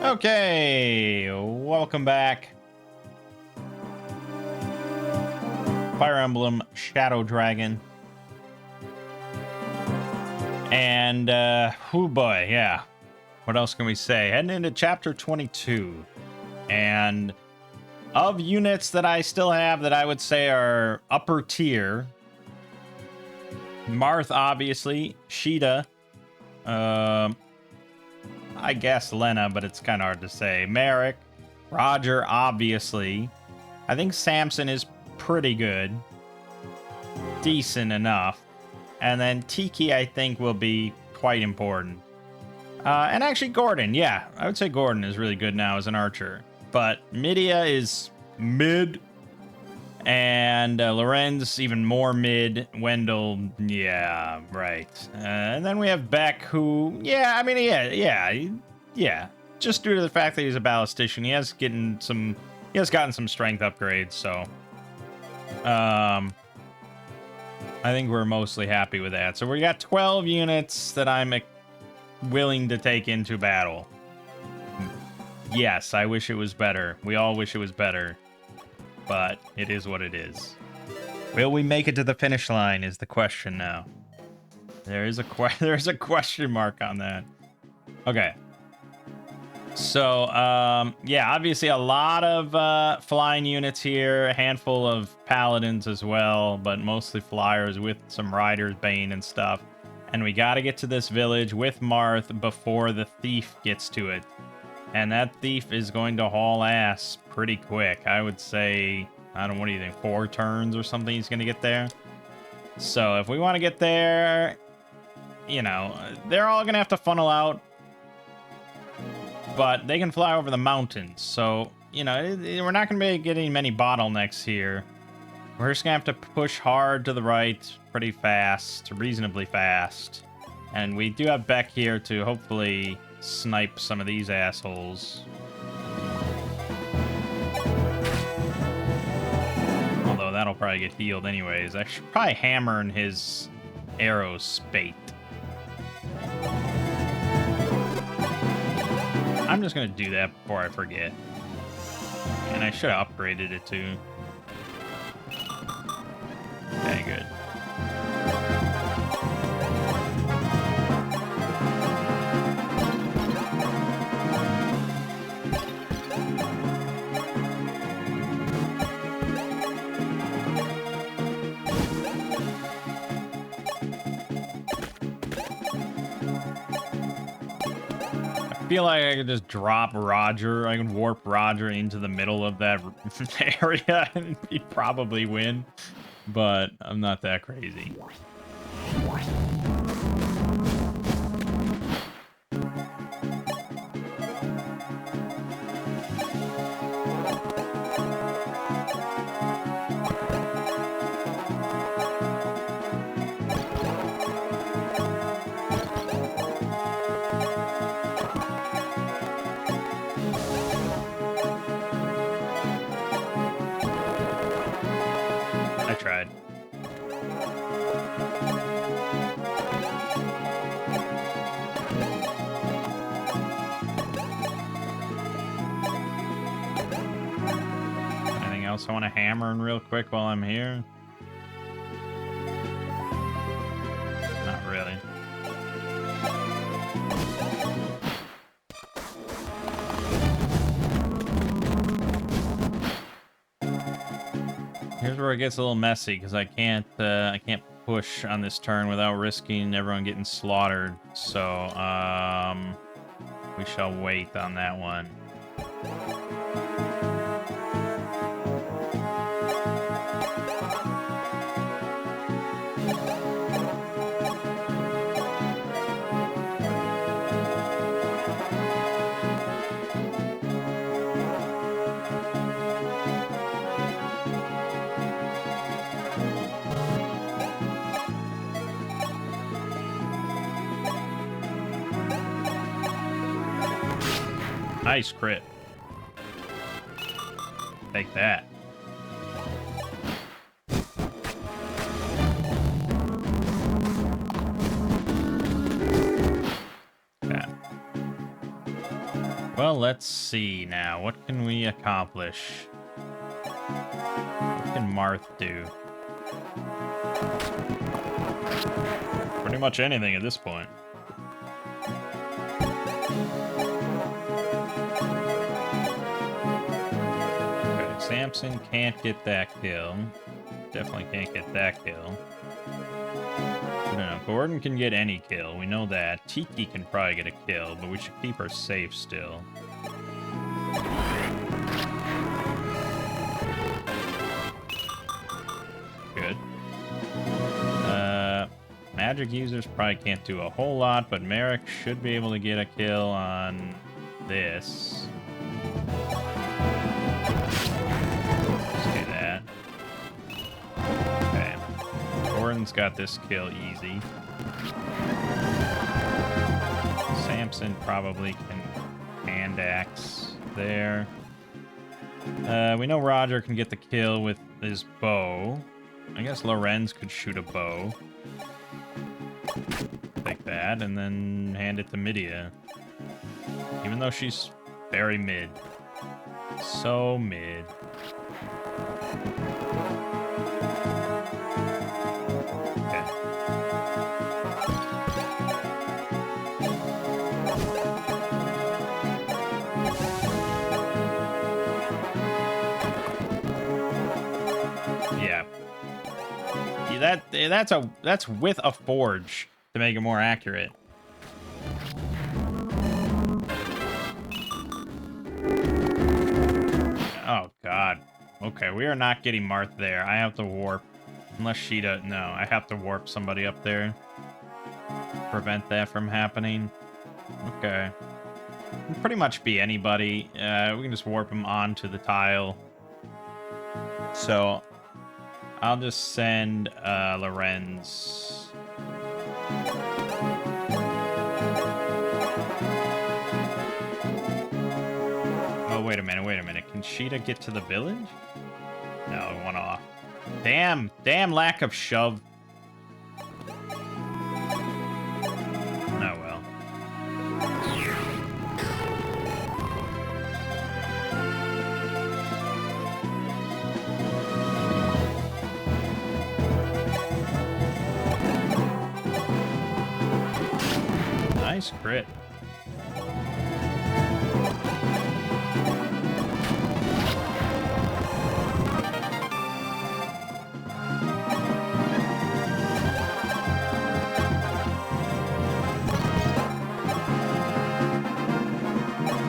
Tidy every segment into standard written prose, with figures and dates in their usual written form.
Okay, welcome back. Fire Emblem Shadow Dragon. And, oh boy, yeah. What else can we say? Heading into chapter 22. And of units that I still have that I would say are upper tier, Marth, obviously, Sheeta, I guess Lena, but it's kind of hard to say. Merrick, Roger, obviously. I think Samson is pretty good. Decent enough. And then Tiki, I think, will be quite important. And actually, Gordon, yeah. I would say Gordon is really good now as an archer. But Midia is mid. And Lorenz, even more mid. Wendell, yeah, right. And then we have Beck, who, yeah, I mean, yeah. Just due to the fact that he's a ballistician, he has gotten some strength upgrades, so I think we're mostly happy with that. So we got 12 units that I'm willing to take into battle. Yes, I wish it was better. We all wish it was better. But it is what it is. Will we make it to the finish line is the question now. There's a question mark on that. Okay. So, yeah, obviously a lot of flying units here, a handful of paladins as well, but mostly flyers with some riders, Bane and stuff. And we got to get to this village with Marth before the thief gets to it. And that thief is going to haul ass pretty quick. I would say, what do you think, 4 turns or something he's going to get there? So if we want to get there, you know, they're all going to have to funnel out. But they can fly over the mountains. So, you know, we're not going to be getting many bottlenecks here. We're just going to have to push hard to the right pretty fast, reasonably fast. And we do have Beck here to hopefully snipe some of these assholes. Although that'll probably get healed anyways. I should probably hammer in his arrow spate. I'm just gonna do that before I forget. And I should have upgraded it too. Okay, good. I feel like I could just drop Roger. I can warp Roger into the middle of that area and he'd probably win. But I'm not that crazy. I tried. Anything else I want to hammer in real quick while I'm here? Not really. Here's where it gets a little messy because I can't push on this turn without risking everyone getting slaughtered. So we shall wait on that one. Nice crit. Take that. Okay. Well, let's see now. What can we accomplish? What can Marth do? Pretty much anything at this point. Okay, Samson can't get that kill. Definitely can't get that kill. No, Gordon can get any kill. We know that. Tiki can probably get a kill, but we should keep her safe still. Good. Magic users probably can't do a whole lot, but Merrick should be able to get a kill on this. Say that. Okay. Gordon's got this kill easy. Samson probably can hand axe there. We know Roger can get the kill with his bow. I guess Lorenz could shoot a bow. Take that and then hand it to Midia. Even though she's very mid. So mid. Okay. Yeah. That's with a forge to make it more accurate. Oh god. Okay, we are not getting Marth there. I have to warp. Unless she does. No, I have to warp somebody up there. Prevent that from happening. Okay. Can pretty much be anybody. We can just warp him onto the tile. So I'll just send Lorenz. Oh, wait a minute. Can Sheeta get to the village? No, one off. Damn lack of shove. Oh, well. Nice crit.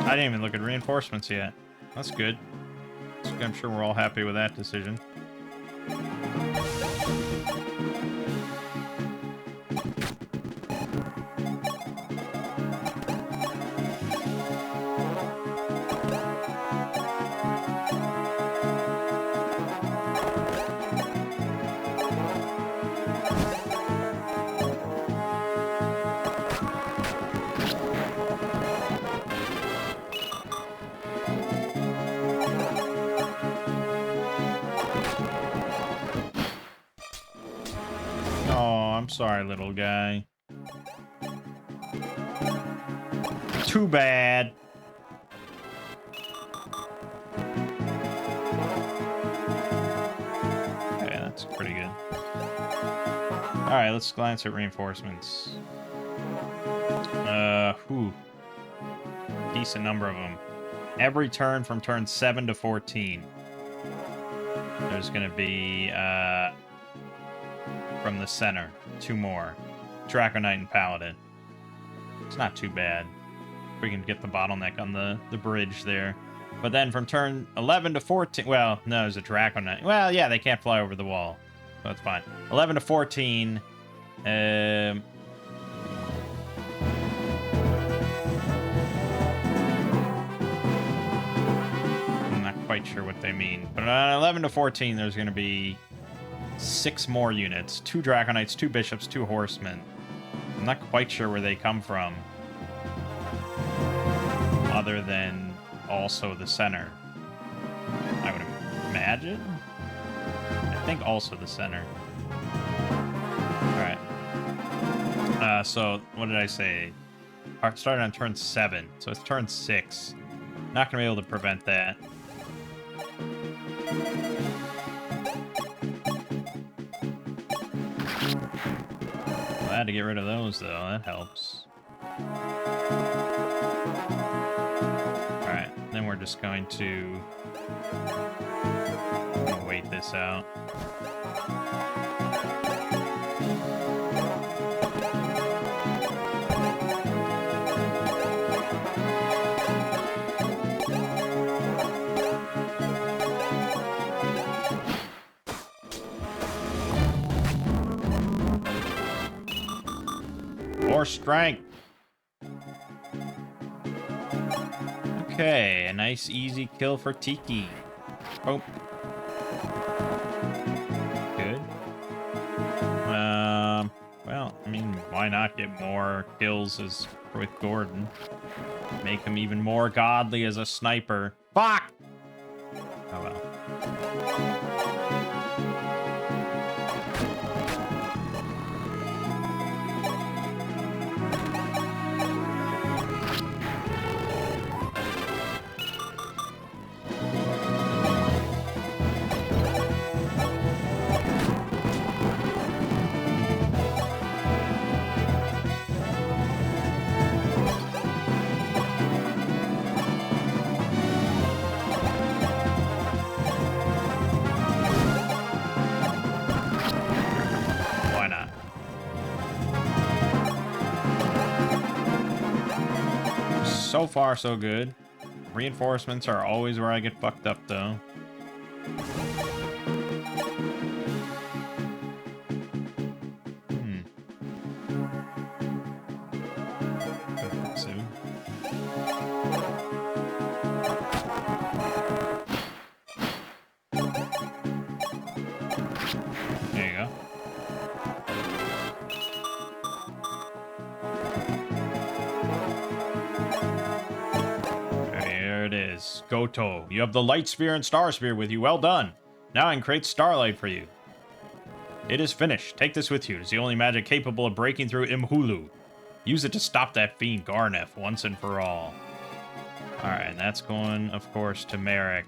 I didn't even look at reinforcements yet. That's good. I'm sure we're all happy with that decision. I'm sorry, little guy. Too bad. Okay, that's pretty good. Alright, let's glance at reinforcements. Decent number of them. Every turn from turn 7 to 14. There's gonna be, from the center, 2 more. Draco Knight and Paladin. It's not too bad. We can get the bottleneck on the bridge there. But then from turn 11 to 14... Well, no, there's a Draco Knight. Well, yeah, they can't fly over the wall. So that's fine. 11 to 14... I'm not quite sure what they mean. But on 11 to 14, there's going to be 6 more units. 2 Draco Knights, 2 Bishops, 2 Horsemen. I'm not quite sure where they come from. Other than also the center. I would imagine? I think also the center. Alright. So, what did I say? Started on turn 7. So it's turn 6. Not gonna be able to prevent that. Glad to get rid of those, though. That helps. Alright, then we're just going to wait this out. More strength. Okay, a nice easy kill for Tiki. Oh. Good. Well, I mean, why not get more kills with Gordon? Make him even more godly as a sniper. Fuck! Oh well. So far, so good. Reinforcements are always where I get fucked up, though. There you go. There it is. Goto, you have the Light Spear and Star Spear with you. Well done. Now I can create Starlight for you. It is finished. Take this with you. It's the only magic capable of breaking through Imhulu. Use it to stop that fiend Garneth once and for all. Alright, and that's going, of course, to Merrick.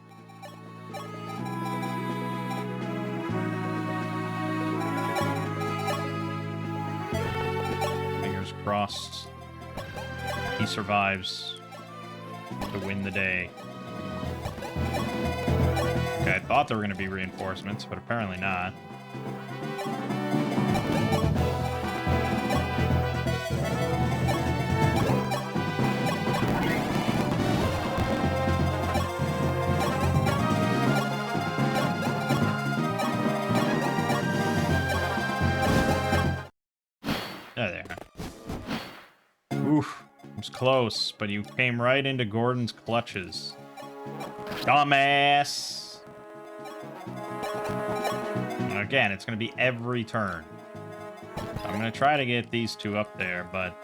Fingers crossed. He survives to win the day. Okay, I thought there were going to be reinforcements, but apparently not. There. Oof. It was close, but you came right into Gordon's clutches. Dumbass! And again, it's going to be every turn. I'm going to try to get these two up there, but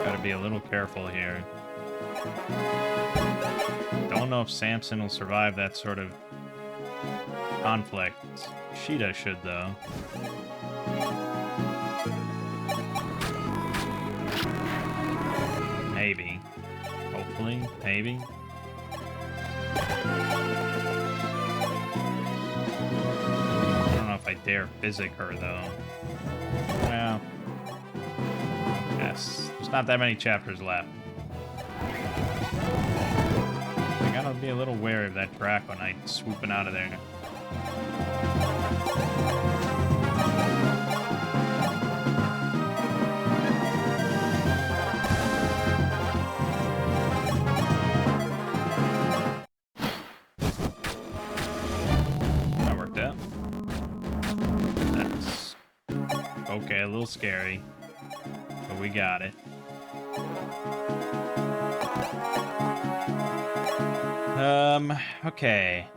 gotta be a little careful here. Don't know if Samson will survive that sort of conflict. Sheeta should, though. Maybe. Hopefully. Maybe. I don't know if I dare physic her, though. Well. Yes. There's not that many chapters left. I gotta be a little wary of that Draco Knight swooping out of there. That worked out. That's okay, a little scary, but we got it. Okay.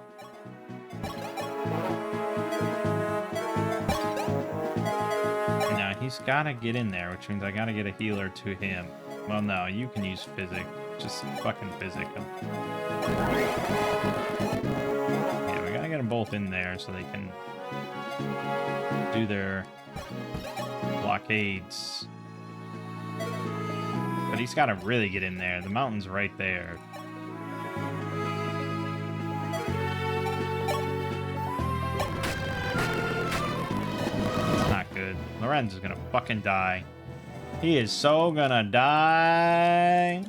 Now, he's gotta get in there, which means I gotta get a healer to him. Well, no, you can use physic. Just fucking physic him. Yeah, we gotta get them both in there so they can do their blockades. but he's got to really get in there. The mountain's right there. It's not good. Lorenz is gonna fucking die. He is so gonna die.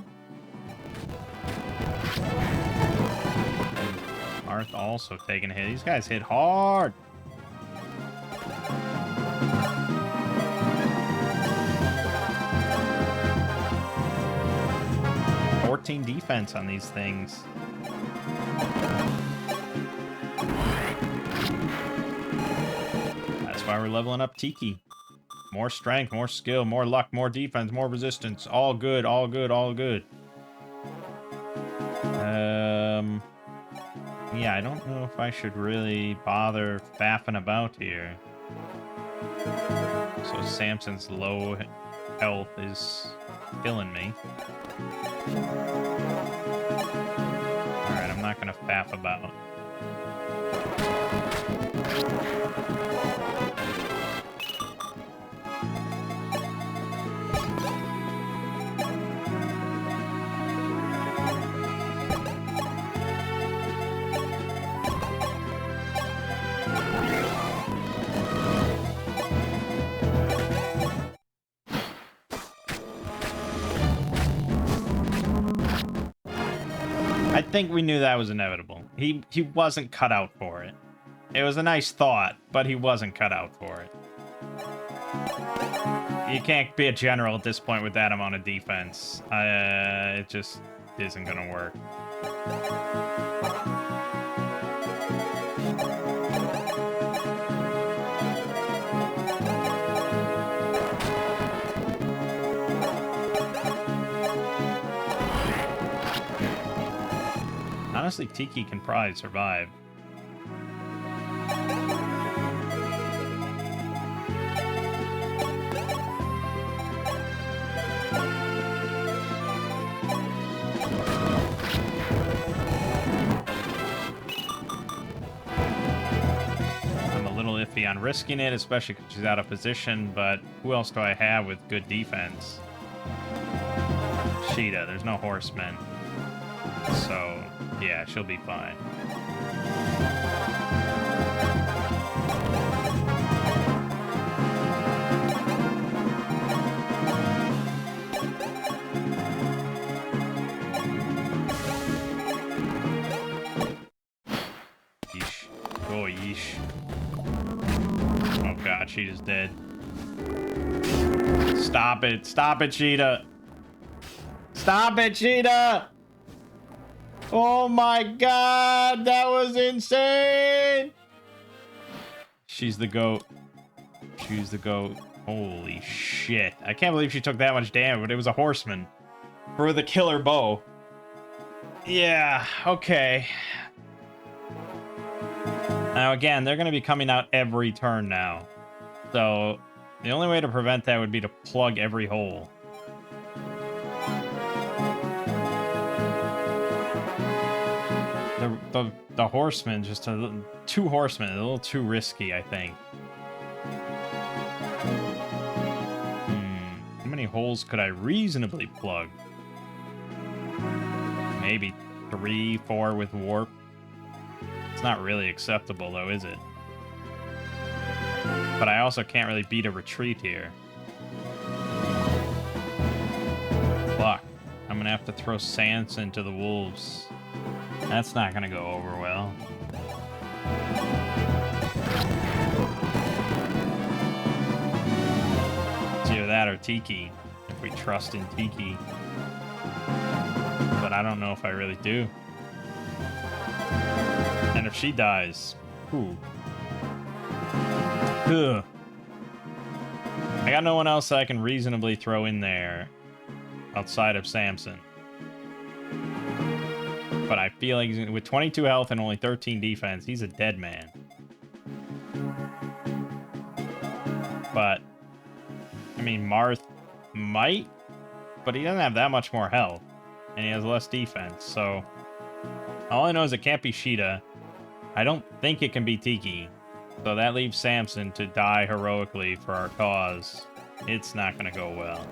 Marth also taking a hit. These guys hit hard. Defense on these things. That's why we're leveling up Tiki. More strength, more skill, more luck, more defense, more resistance. All good, all good, all good. Yeah, I don't know if I should really bother faffing about here. So Samson's low health is killing me. Alright, I'm not gonna faff about. I think we knew that was inevitable. He wasn't cut out for it. It was a nice thought, but he wasn't cut out for it. You can't be a general at this point with that amount of defense. It just isn't gonna work. Honestly, Tiki can probably survive. I'm a little iffy on risking it, especially because she's out of position, but who else do I have with good defense? Sheeta, there's no horsemen. So... yeah, she'll be fine. Yeesh. Oh, yeesh. Oh god, Cheetah's dead. Stop it. Stop it, Cheetah. Stop it, Cheetah! Oh my god, that was insane! She's the goat. She's the goat. Holy shit. I can't believe she took that much damage, but it was a horseman. For the killer bow. Yeah, okay. Now again, they're going to be coming out every turn now. So, the only way to prevent that would be to plug every hole. The horsemen, just two horsemen, a little too risky, I think. How many holes could I reasonably plug? Maybe 3, 4 with warp. It's not really acceptable, though, is it? But I also can't really beat a retreat here. Fuck. I'm gonna have to throw Sansa to the wolves. That's not gonna go over well. It's either that or Tiki, if we trust in Tiki. But I don't know if I really do. And if she dies, ooh. Ugh. I got no one else I can reasonably throw in there outside of Samson. But I feel like with 22 health and only 13 defense, he's a dead man. But, I mean, Marth might, but he doesn't have that much more health. And he has less defense, so... all I know is it can't be Sheeta. I don't think it can be Tiki. So that leaves Samson to die heroically for our cause. It's not gonna go well.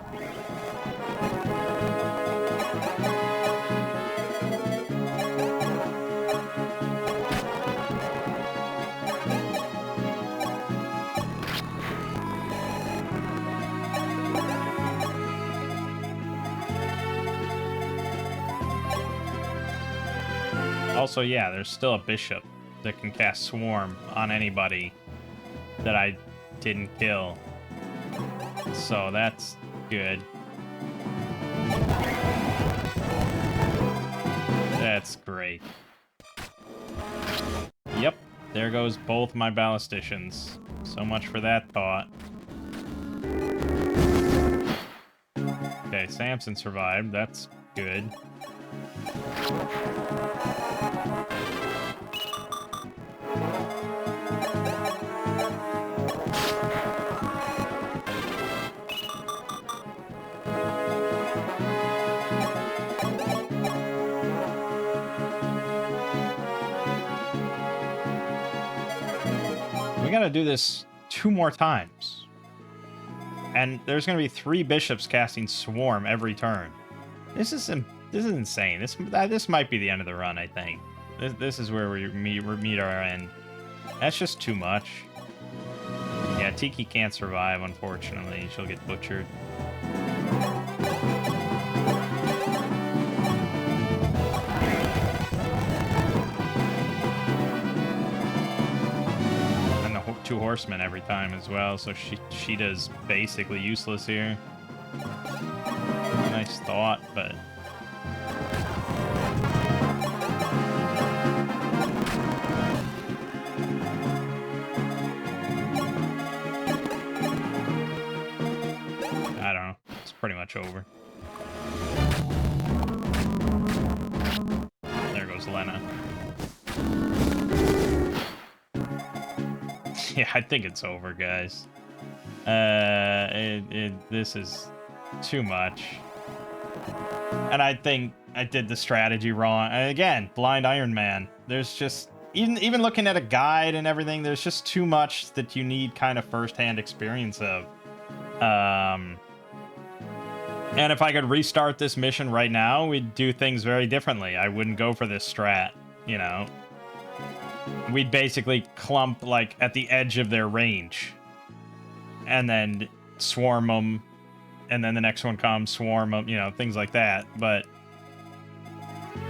Also, yeah, there's still a bishop that can cast Swarm on anybody that I didn't kill. So that's good. That's great. Yep, there goes both my ballisticians. So much for that thought. Okay, Samson survived. That's good. We gotta do this 2 more times. And there's gonna be 3 bishops casting Swarm every turn. This is insane. This might be the end of the run, I think. This is where we meet our end. That's just too much. Yeah, Tiki can't survive, unfortunately. She'll get butchered. And the 2 horsemen every time as well, so she does basically useless here. Nice thought, but... I don't know. It's pretty much over. There goes Lena. Yeah, I think it's over, guys. This is too much. And I think I did the strategy wrong. And again, blind Ironman. There's just... Even looking at a guide and everything, there's just too much that you need kind of first-hand experience of. And if I could restart this mission right now, we'd do things very differently. I wouldn't go for this strat, you know. We'd basically clump, like, at the edge of their range. And then swarm them. And then the next one comes, swarm them, you know, things like that. But,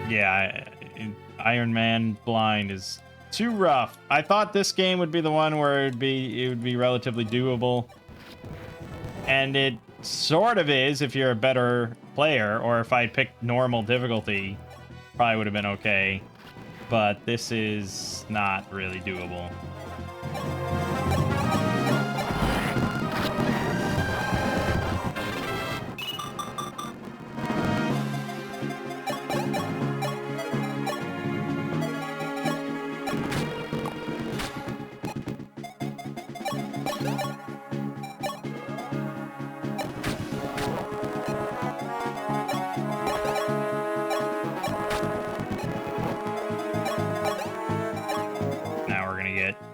yeah, Iron Man blind is too rough. I thought this game would be the one where it would be relatively doable. And it sort of is if you're a better player, or if I picked normal difficulty, probably would have been okay. But this is not really doable.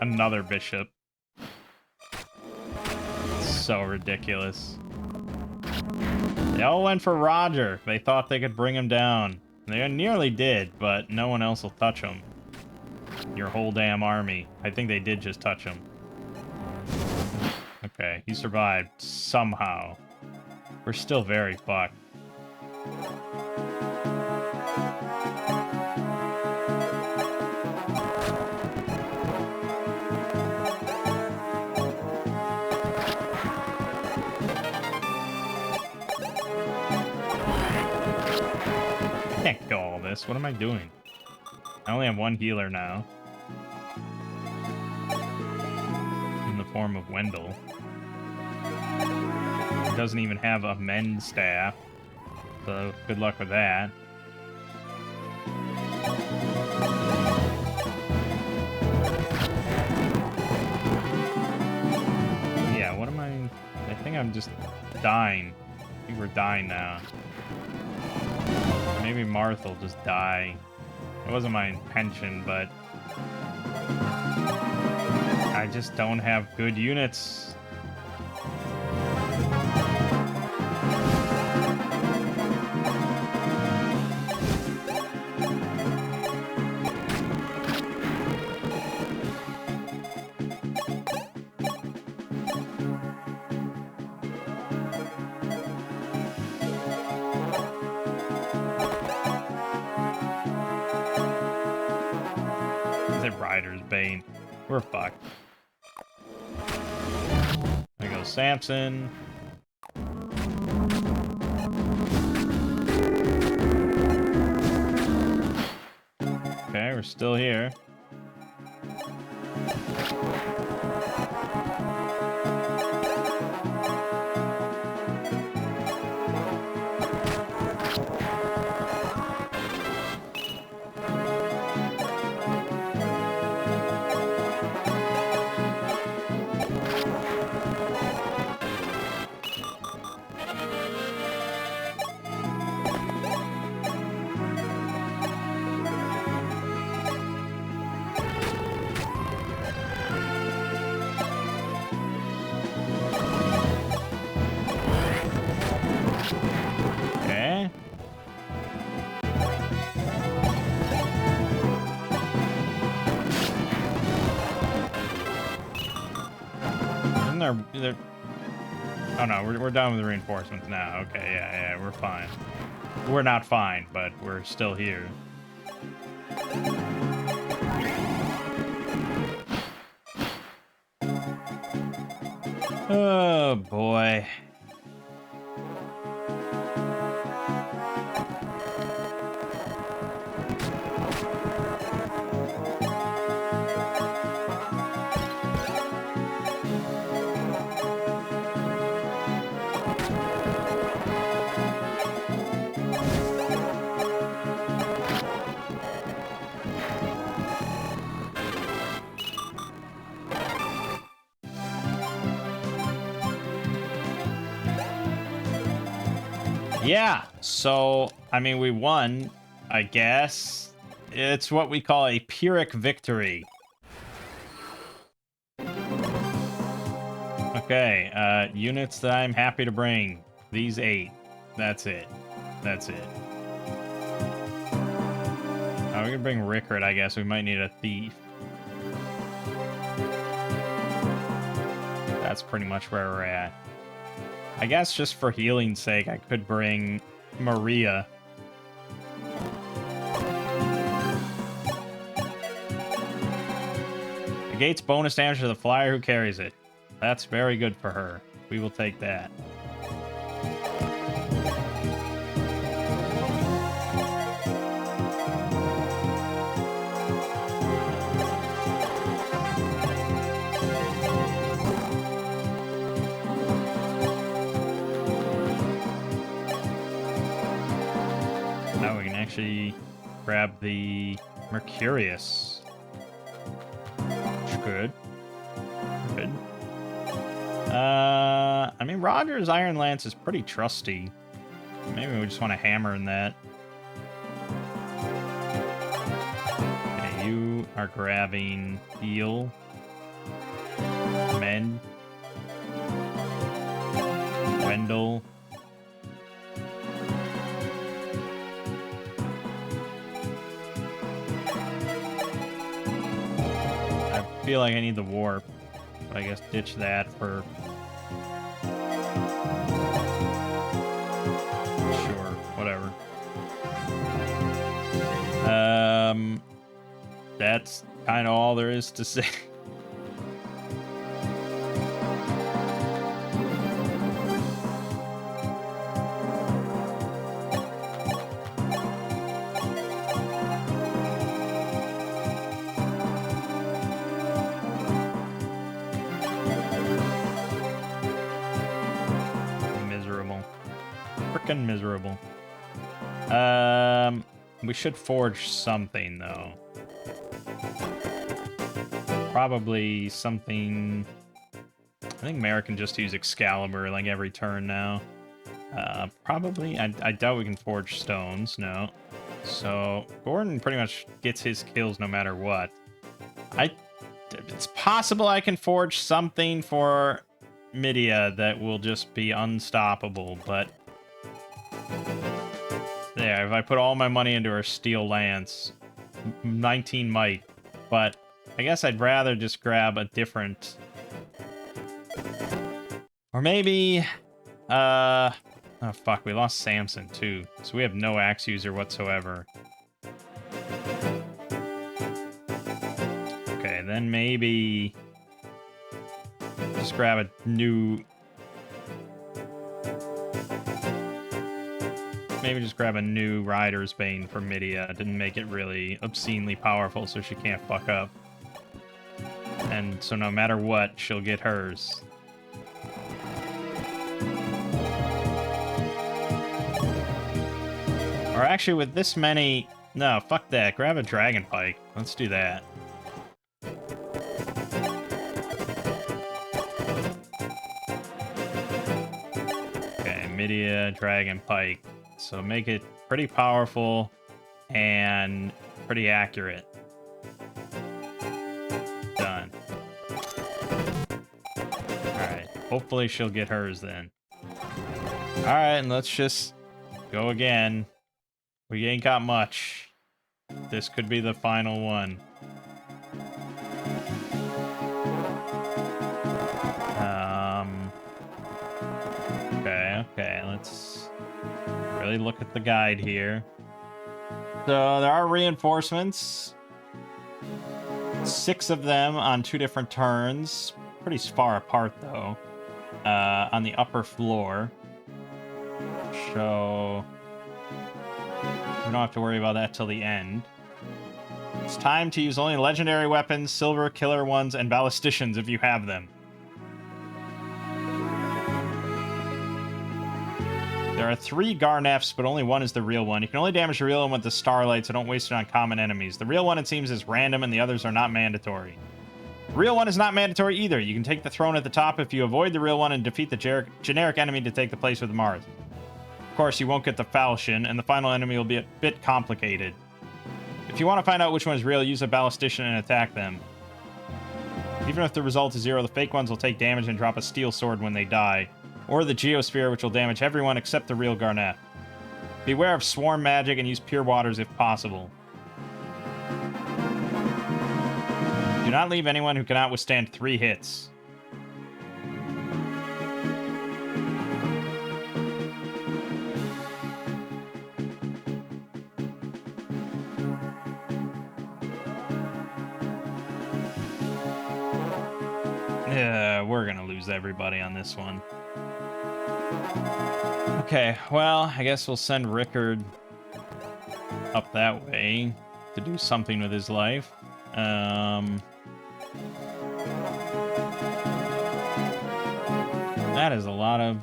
Another bishop. So ridiculous. They all went for Roger. They thought they could bring him down. They nearly did, but no one else will touch him. Your whole damn army. I think they did just touch him. Okay, he survived somehow. We're still very fucked. Can't go all this. What am I doing? I only have one healer now. In the form of Wendell. He doesn't even have a mend staff. So good luck with that. Yeah, what am I think I'm just dying. I think we're dying now. Maybe Martha will just die. It wasn't my intention, but I just don't have good units. Spider's Bane. We're fucked. There goes Samson. Okay, we're still here. Okay. Isn't there... Oh no, we're done with the reinforcements now. Okay, yeah, we're fine. We're not fine, but we're still here. Oh boy. Yeah, so, I mean, we won, I guess. It's what we call a Pyrrhic victory. Okay, units that I'm happy to bring. These 8. That's it. That's it. Oh, we can bring Rickard, I guess. We might need a thief. That's pretty much where we're at. I guess just for healing's sake, I could bring Maria. Negates bonus damage to the flyer who carries it. That's very good for her. We will take that. Now we can actually grab the Mercurius. Good. Good. I mean, Roger's Iron Lance is pretty trusty. Maybe we just want to hammer in that. Okay, you are grabbing Heal. Mend. Wendell. I feel like I need the warp. But I guess ditch that for... Sure, whatever. That's kind of all there is to say. Miserable. We should forge something though. Probably something. I think Mary can just use Excalibur like every turn now. Probably. I doubt we can forge stones. No. So Gordon pretty much gets his kills no matter what. It's possible I can forge something for Midia that will just be unstoppable, but. There, if I put all my money into her Steel Lance, 19 might, but I guess I'd rather just grab a different... Or maybe... Oh fuck, we lost Samson too, so we have no axe user whatsoever. And maybe just grab a new... Maybe just grab a new Rider's Bane for Midia. Didn't make it really obscenely powerful, so she can't fuck up. And so no matter what, she'll get hers. Or actually, with this many... No, fuck that. Grab a Dragon Pike. Let's do that. Okay, Midia, Dragon Pike. So make it pretty powerful and pretty accurate. Done. Alright, hopefully she'll get hers then. Alright, and let's just go again. We ain't got much. This could be the final one. Okay, let's really look at the guide here. So there are reinforcements. 6 of them on 2 different turns. Pretty far apart, though. On the upper floor. So we don't have to worry about that till the end. It's time to use only legendary weapons, silver, killer ones, and ballisticians if you have them. There are 3 Garnefs, but only 1 is the real one. You can only damage the real one with the Starlight, so don't waste it on common enemies. The real one, it seems, is random, and the others are not mandatory. The real one is not mandatory either. You can take the throne at the top if you avoid the real one and defeat the generic enemy to take the place with Mars. Of course, you won't get the falchion, and the final enemy will be a bit complicated. If you want to find out which one is real, use a ballistician and attack them. Even if the result is 0, the fake ones will take damage and drop a steel sword when they die. Or the Geosphere, which will damage everyone except the real Garnet. Beware of swarm magic and use pure waters if possible. Do not leave anyone who cannot withstand 3 hits. Yeah, we're gonna lose everybody on this one. Okay, well, I guess we'll send Rickard up that way to do something with his life. That is a lot of,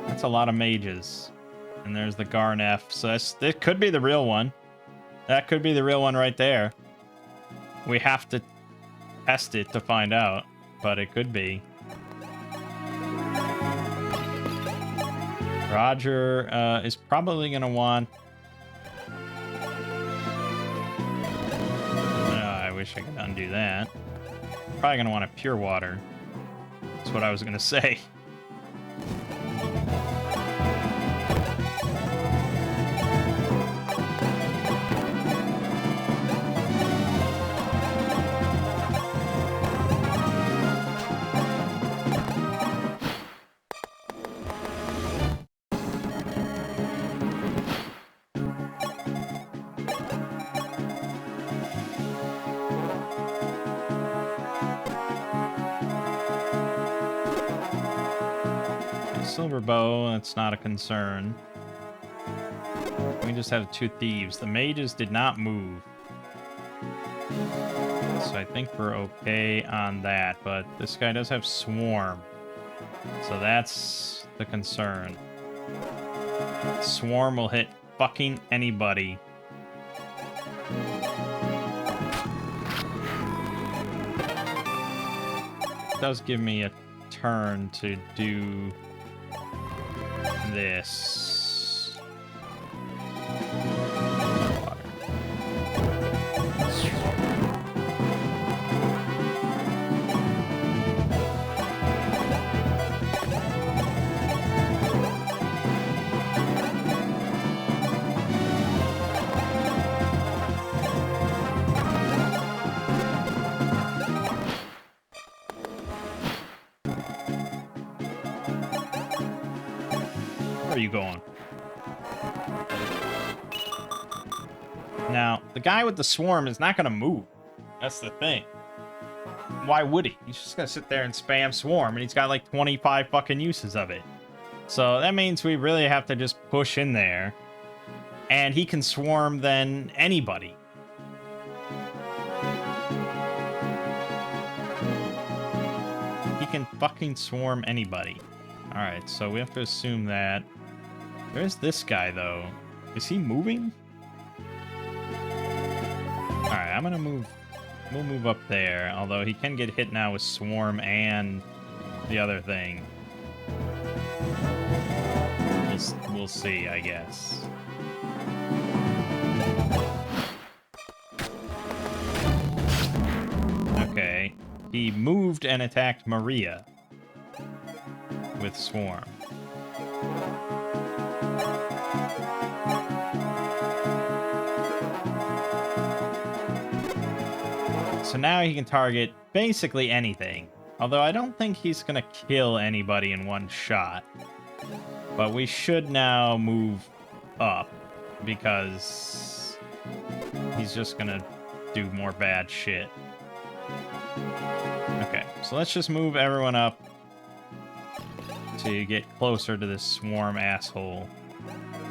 that's a lot of mages. And there's the Garnef, so that could be the real one. That could be the real one right there. We have to test it to find out, but it could be. Roger is probably going to want... I wish I could undo that. Probably going to want a pure water. That's what I was going to say. Silver bow, that's not a concern. We just have 2 thieves. The mages did not move. So I think we're okay on that, but this guy does have swarm. So that's the concern. Swarm will hit fucking anybody. It does give me a turn to do this. Water. Where are you going? Now, the guy with the swarm is not going to move. That's the thing. Why would he? He's just gonna sit there and spam swarm, and he's got like 25 fucking uses of it. So that means we really have to just push in there. And he can swarm then anybody. He can fucking swarm anybody. Alright, so we have to assume that... There's this guy, though. Is he moving? Alright, I'm gonna move... We'll move up there, although he can get hit now with swarm and the other thing. We'll see, I guess. Okay. He moved and attacked Maria with swarm. So now he can target basically anything. Although I don't think he's gonna kill anybody in one shot. But we should now move up, because he's just gonna do more bad shit. Okay, so let's just move everyone up to get closer to this swarm asshole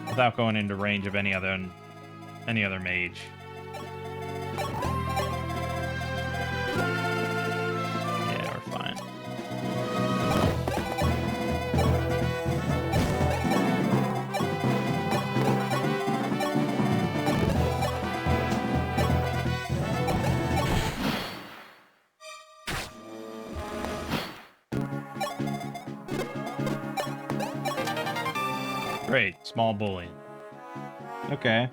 without going into range of any other mage. Yeah, we're fine. Great, small bullying. Okay.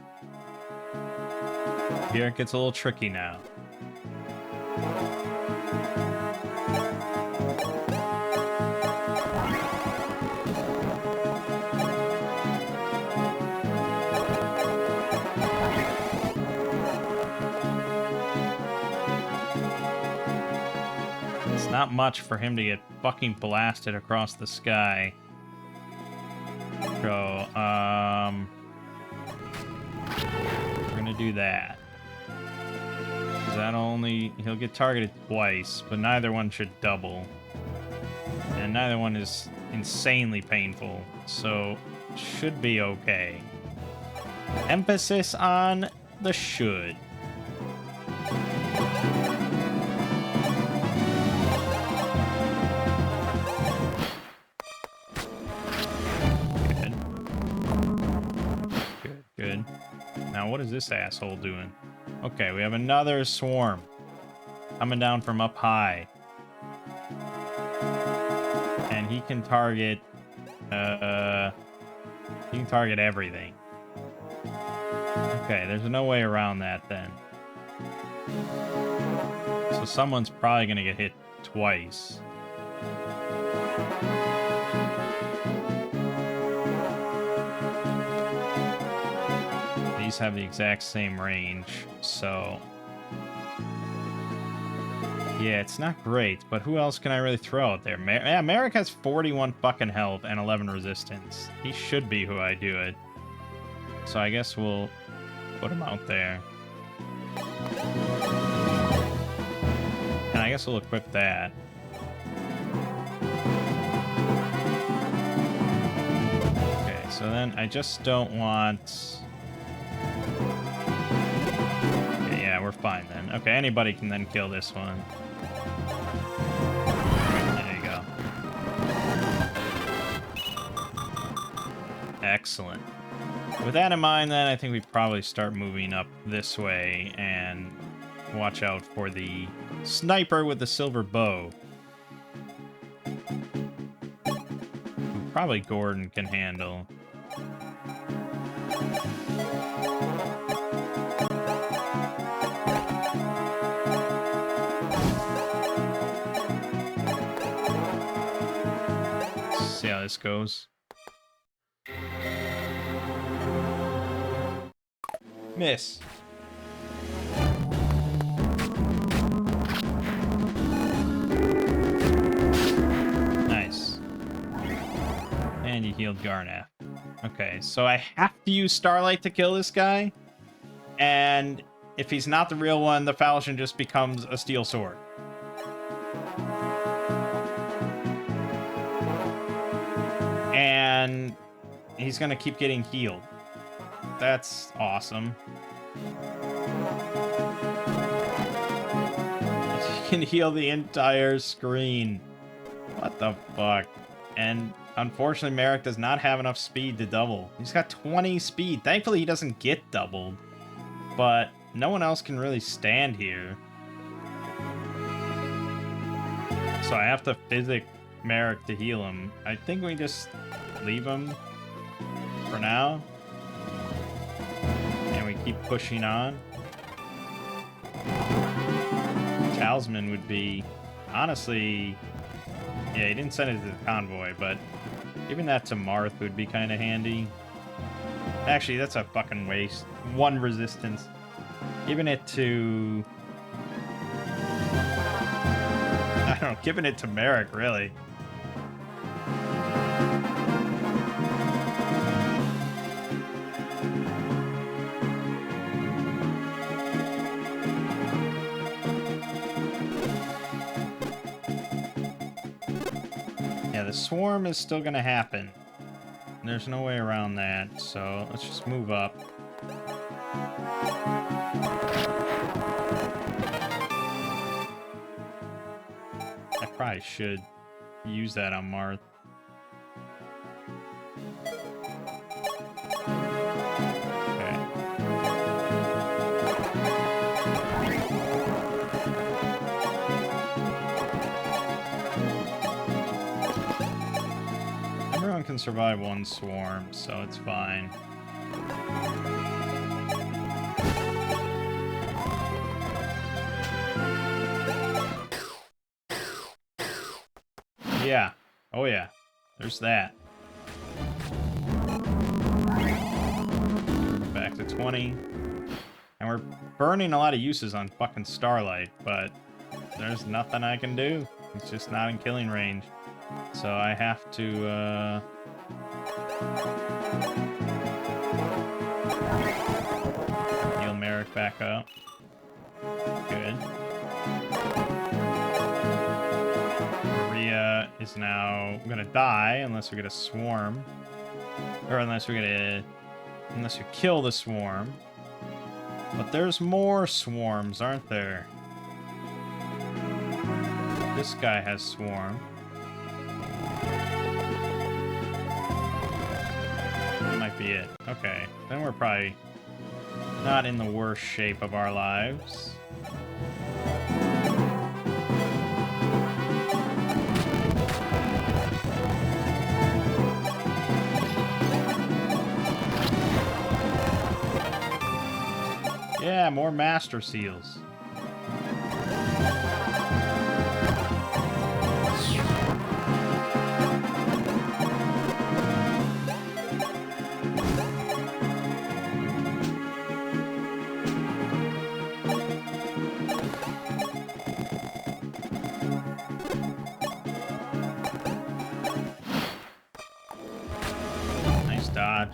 Here it gets a little tricky now. It's not much for him to get fucking blasted across the sky. So, we're gonna do that. He'll get targeted twice, but neither one should double. And neither one is insanely painful, so should be okay. Emphasis on the should. Good. Now, what is this asshole doing? Okay, we have another swarm coming down from up high. And he can target... he can target everything. Okay, there's no way around that then. So someone's probably gonna get hit twice. These have the exact same range, so... Yeah, it's not great, but who else can I really throw out there? Merrick has 41 fucking health and 11 resistance. He should be who I do it. So I guess we'll put him out there. And I guess we'll equip that. Okay, so then I just don't want... Okay, yeah, we're fine then. Okay, anybody can then kill this one. There you go. Excellent. With that in mind, then, I think we probably start moving up this way and watch out for the sniper with the silver bow. Who probably Gordon can handle. Let's see how this goes. Miss. Nice. And you healed Garnath. Okay, so I have to use Starlight to kill this guy. And if he's not the real one, the falchion just becomes a steel sword. And he's gonna keep getting healed. That's awesome. You can heal the entire screen. What the fuck? And unfortunately, Merrick does not have enough speed to double. He's got 20 speed. Thankfully, he doesn't get doubled. But no one else can really stand here. So I have to physic Merrick to heal him. I think we just leave him for now. And we keep pushing on. Talisman would be, honestly, yeah, he didn't send it to the convoy, but giving that to Marth would be kind of handy. Actually, that's a fucking waste. 1 resistance. Giving it to, I don't know, giving it to Merrick, really. Yeah, the swarm is still gonna happen. There's no way around that, so let's just move up. I probably should use that on Marth. Okay. Everyone can survive 1 swarm, so it's fine. Yeah. Oh, yeah. There's that. Back to 20. And we're burning a lot of uses on fucking Starlight, but there's nothing I can do. It's just not in killing range. So I have to, heal Merrick back up. Good. Maria is now gonna die unless we get a swarm. Or unless we kill the swarm. But there's more swarms, aren't there? This guy has swarm. That might be it. Okay. Then we're probably not in the worst shape of our lives. Yeah, more Master Seals. Nice dodge.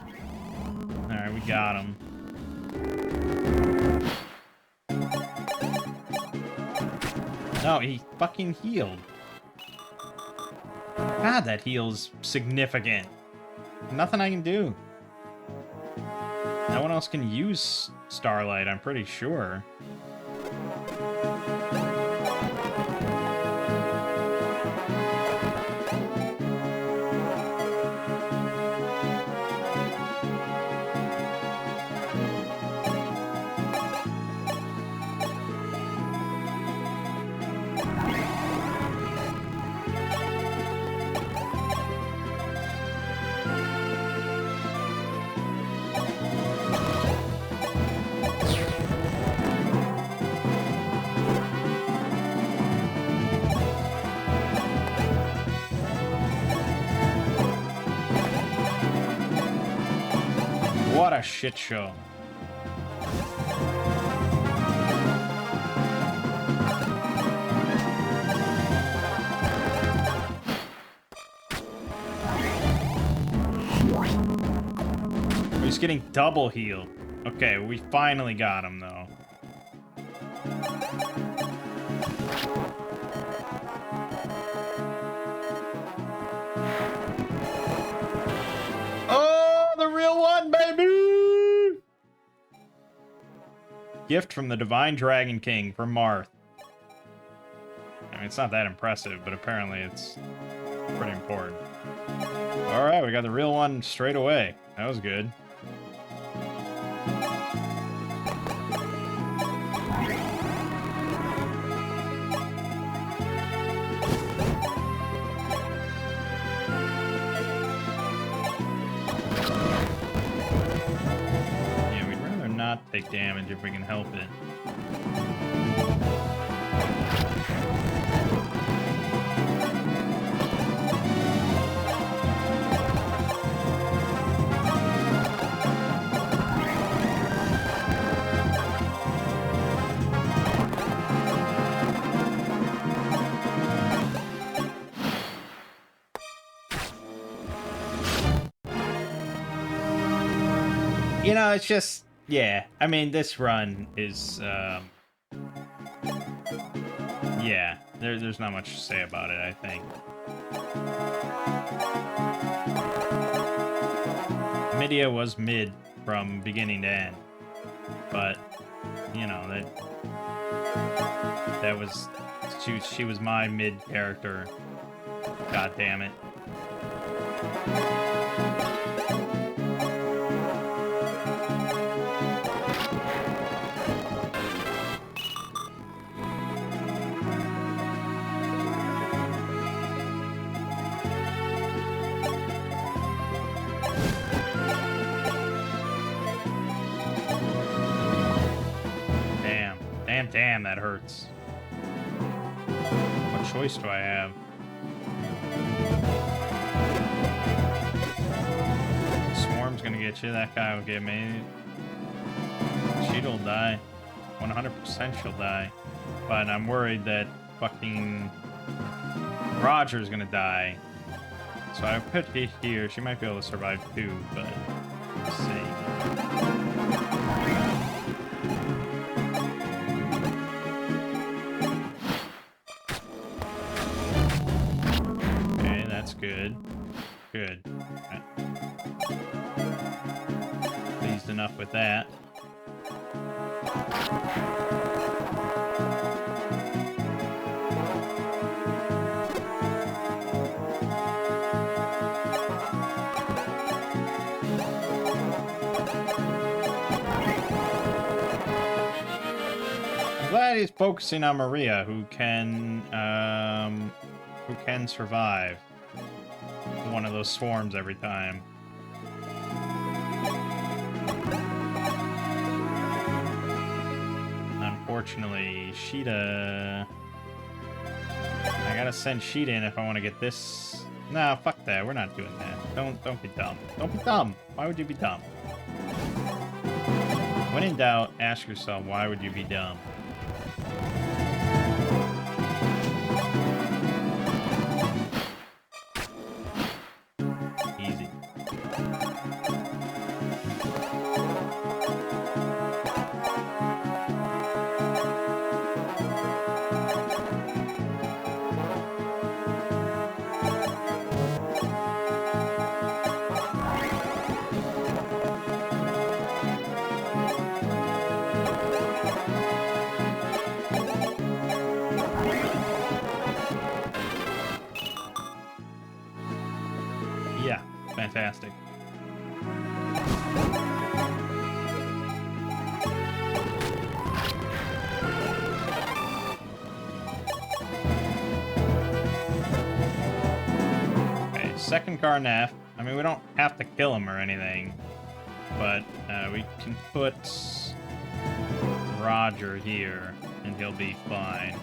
Alright, we got him. No, he fucking healed. God, that heal's significant. Nothing I can do. No one else can use Starlight, I'm pretty sure. What a shit show. He's getting double heal. Okay, we finally got him though. Gift from the Divine Dragon King for Marth. I mean, it's not that impressive, but apparently it's pretty important. Alright, we got the real one straight away. That was good. Yeah, we'd rather not take damage if we can help it. You know, it's just, yeah. I mean, this run is, yeah. There's not much to say about it, I think. Midia was mid from beginning to end, but you know that was she was my mid character. God damn it. Damn, that hurts. What choice do I have? Swarm's gonna get you. That guy will get me. She'll die. 100% she'll die. But I'm worried that fucking Roger's gonna die. So I put it here. She might be able to survive too, but let's see. Good. Good. Right. Pleased enough with that. I'm glad he's focusing on Maria, who can survive one of those swarms every time. Unfortunately, Sheeta... I gotta send Sheeta in if I want to get this... Nah, fuck that. We're not doing that. Don't be dumb. Don't be dumb. Why would you be dumb? When in doubt, ask yourself, why would you be dumb? Yeah, fantastic. Okay, second Garneth. I mean, we don't have to kill him or anything, but we can put Roger here, and he'll be fine.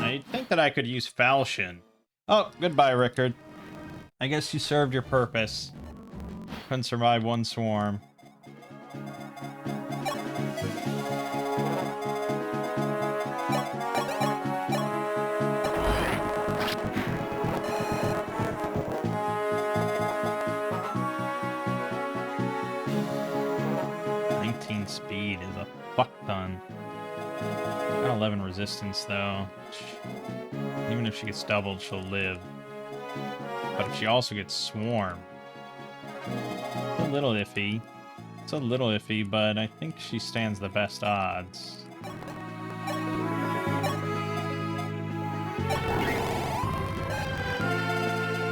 You'd think that I could use Falchion. Oh, goodbye, Rickard. I guess you served your purpose. Couldn't survive one swarm. Speed is a fuck ton. Got 11 resistance though. Even if she gets doubled, she'll live. But if she also gets swarm, A little iffy. It's a little iffy, but I think she stands the best odds.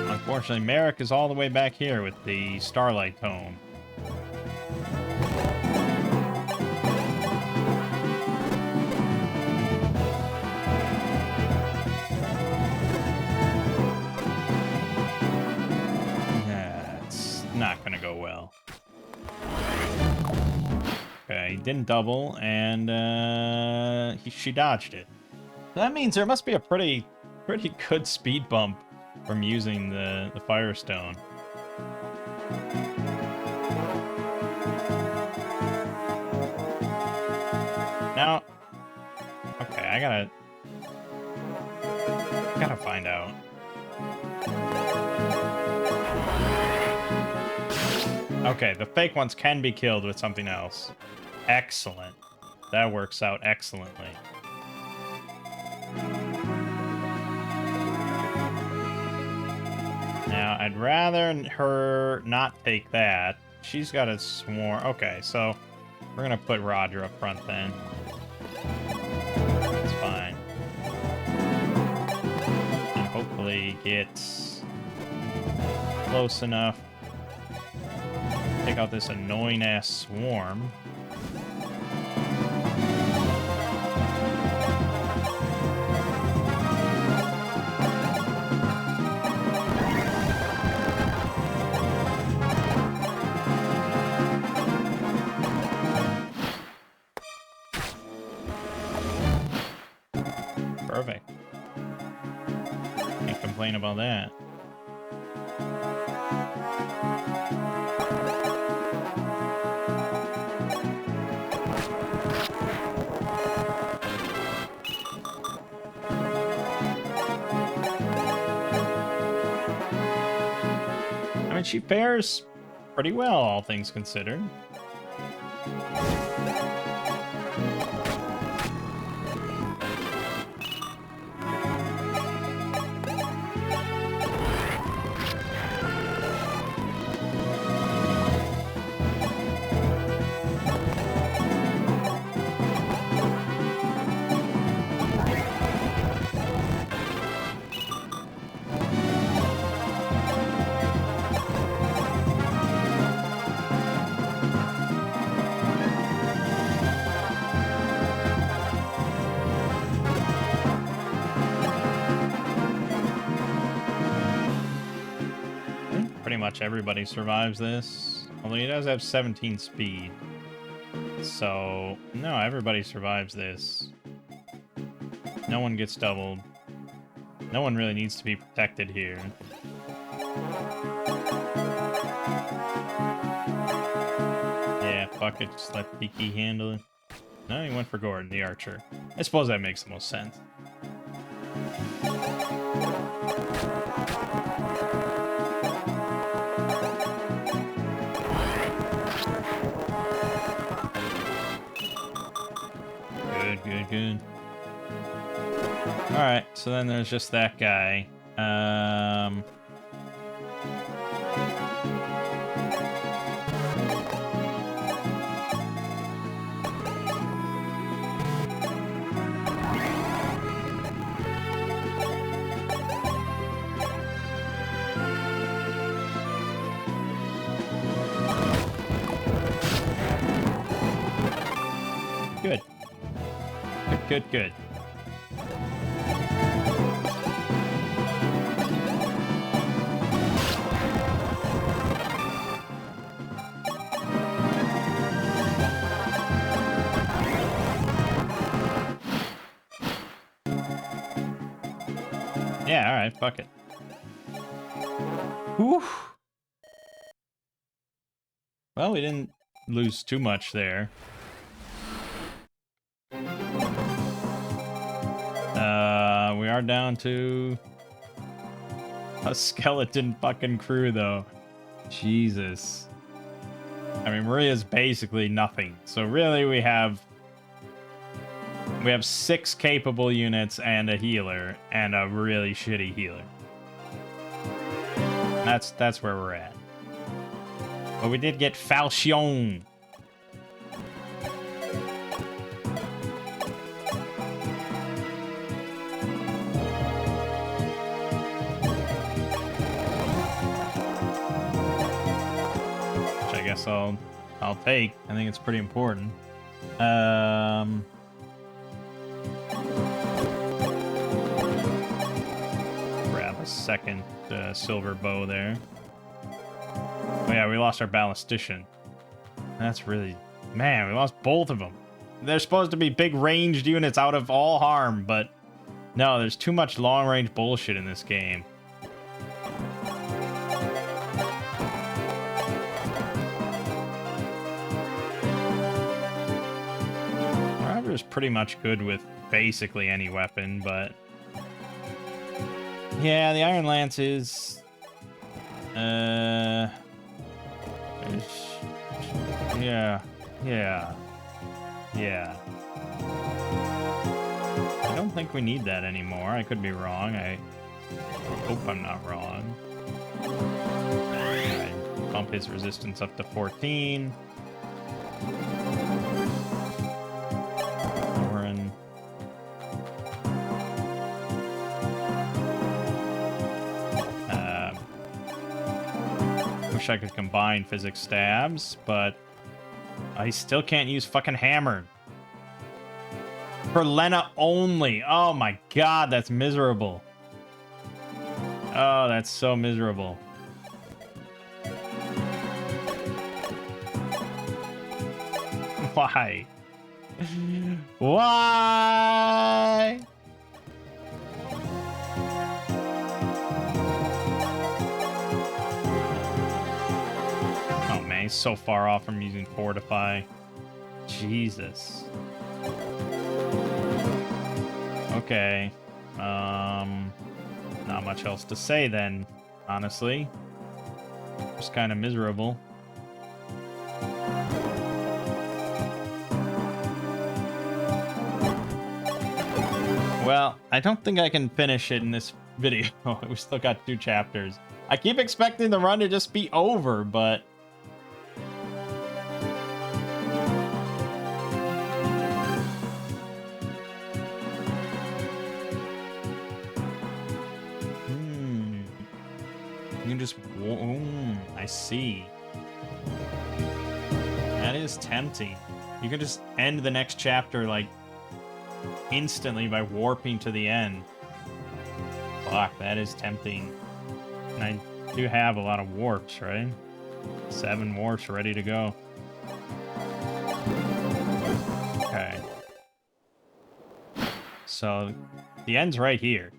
Unfortunately, Merrick is all the way back here with the Starlight Tome. That's not gonna go well. Okay, he didn't double, and she dodged it. That means there must be a pretty good speed bump from using the Firestone. Now, okay, I gotta find out. Okay, the fake ones can be killed with something else. Excellent. That works out excellently. Now, I'd rather her not take that. She's got a swarm. Okay, so we're gonna put Roger up front then. That's fine. And hopefully gets close enough. Take out this annoying ass swarm. Perfect. Can't complain about that. I mean, she fares pretty well, all things considered. Pretty much everybody survives this. Although he does have 17 speed. So, no, everybody survives this. No one gets doubled. No one really needs to be protected here. Yeah, fuck it, just let Tiki handle it. No, he went for Gordon, the archer. I suppose that makes the most sense. Good. Alright, so then there's just that guy. Good. Yeah, alright, fuck it. Whew. Well, we didn't lose too much there. We are down to a skeleton fucking crew, though. Jesus. I mean, Maria's basically nothing. So really, we have 6 capable units and a healer, and a really shitty healer. That's where we're at. But we did get Falchion. Which I guess I'll take. I think it's pretty important. Grab a second silver bow there. Oh yeah, we lost our ballistician. That's really... Man, we lost both of them. They're supposed to be big ranged units out of all harm, but... No, there's too much long-range bullshit in this game. Roger's pretty much good with basically any weapon, but... Yeah, the Iron Lance is... Yeah. I don't think we need that anymore. I could be wrong. I hope I'm not wrong. I bump his resistance up to 14. Orin. Wish I could combine physics stabs, but I still can't use fucking hammer. For Lena only. Oh my god, that's miserable. Oh, that's so miserable. Why? Why? Oh man, he's so far off from using Fortify. Jesus. Okay. Not much else to say then, honestly. Just kind of miserable. Well, I don't think I can finish it in this video. We still got 2 chapters. I keep expecting the run to just be over, but... You can just... I see. That is tempting. You can just end the next chapter, like, instantly by warping to the end. Fuck, that is tempting. And I do have a lot of warps, right? 7 warps ready to go. Okay. So, the end's right here.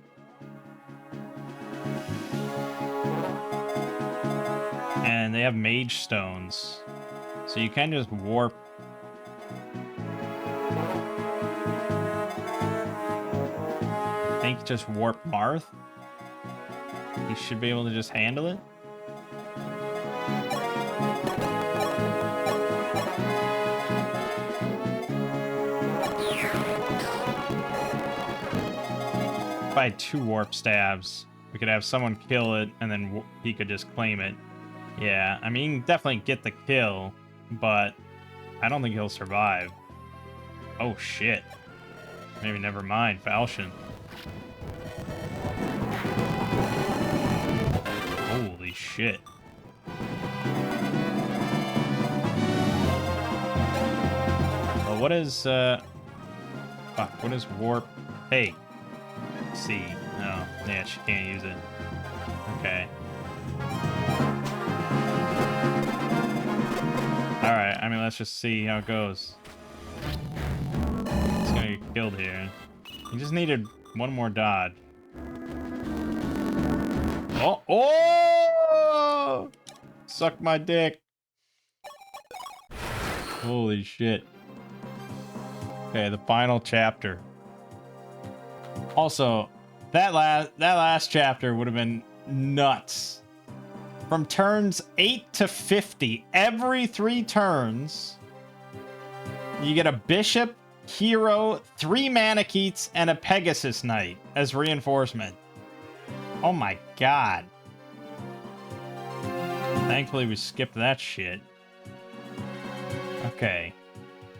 And they have mage stones. So you can just warp. I think just warp Marth. You should be able to just handle it. If I had 2 warp stabs, we could have someone kill it, and then he could just claim it. Yeah, I mean, definitely get the kill, but I don't think he'll survive. Oh, shit. Maybe never mind. Falchion. Holy shit. Well, what is, fuck, what is warp? Hey. C. Oh, yeah, she can't use it. Okay. Alright, I mean, let's just see how it goes. He's gonna get killed here. He just needed 1 more dodge. Oh! Oh! Suck my dick. Holy shit. Okay, the final chapter. Also, that last chapter would have been nuts. From turns 8 to 50, every 3 turns, you get a bishop, hero, 3 Manicheets, and a Pegasus Knight as reinforcement. Oh my god. Thankfully, we skipped that shit. Okay.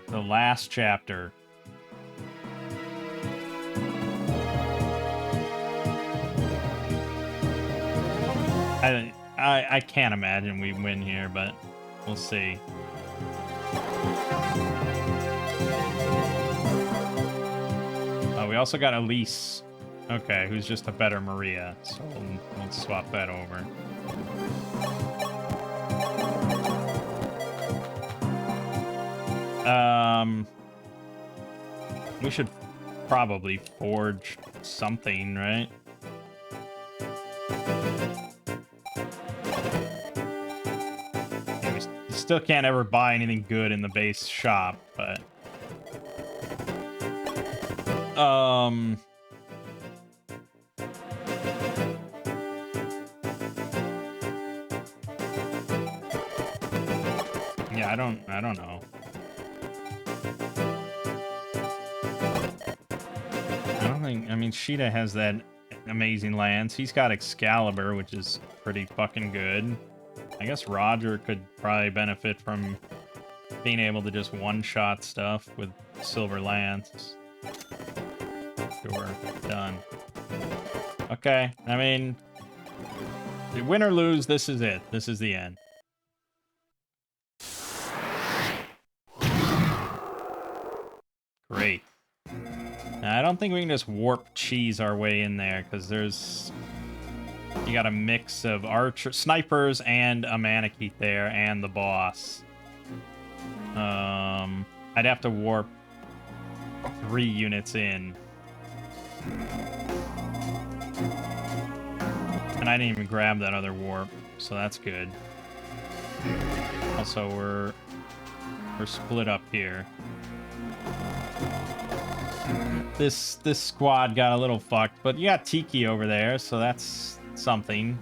The last chapter. I can't imagine we win here, but we'll see. We also got Elise. Okay, who's just a better Maria. So we'll swap that over. We should probably forge something, right? Yeah, we still can't ever buy anything good in the base shop, but... Yeah, I don't know. I mean, Sheeta has that amazing lance. He's got Excalibur, which is pretty fucking good. I guess Roger could probably benefit from being able to just one-shot stuff with Silver Lance. Sure, done. Okay, I mean, win or lose, this is it. This is the end. Great. Now, I don't think we can just warp cheese our way in there, because there's... You got a mix of snipers and a Manaketh there, and the boss. I'd have to warp 3 units in. And I didn't even grab that other warp, so that's good. Also, we're split up here. This squad got a little fucked, but you got Tiki over there, so that's something.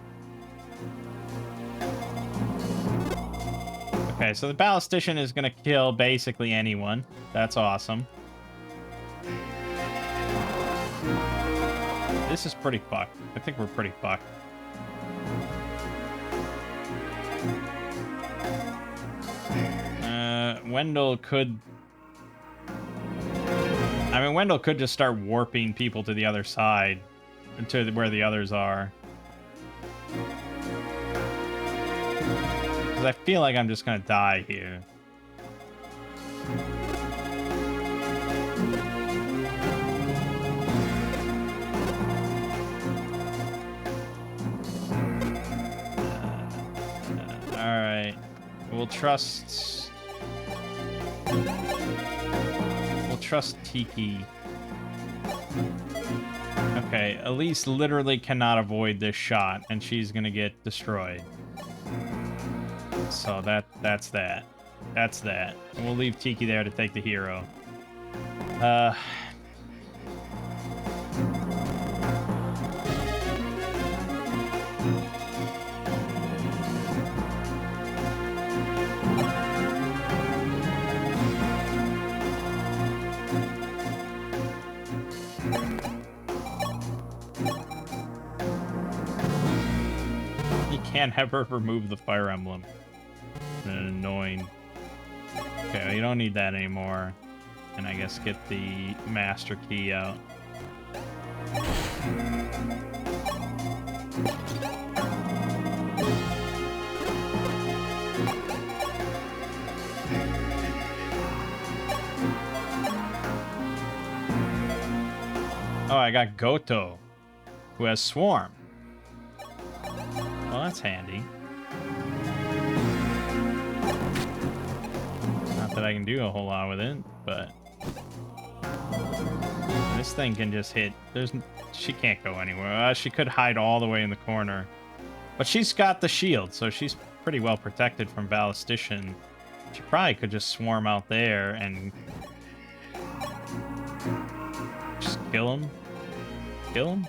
Okay, so the ballistician is gonna kill basically anyone. That's awesome. This is pretty fucked. I think we're pretty fucked. Wendell could... I mean, Wendell could just start warping people to the other side, to where the others are. Because I feel like I'm just gonna die here. Alright. We'll trust Tiki. Okay, Elise literally cannot avoid this shot, and she's gonna get destroyed. So that's that. That's that. And we'll leave Tiki there to take the hero. Can't ever remove the Fire Emblem. Annoying. Okay, you don't need that anymore. And I guess get the Master Key out. Oh, I got Goto, who has Swarm. Well, that's handy. Not that I can do a whole lot with it, but... This thing can just hit... She can't go anywhere. She could hide all the way in the corner. But she's got the shield, so she's pretty well protected from Ballistician. She probably could just swarm out there and... Just kill him. Kill him?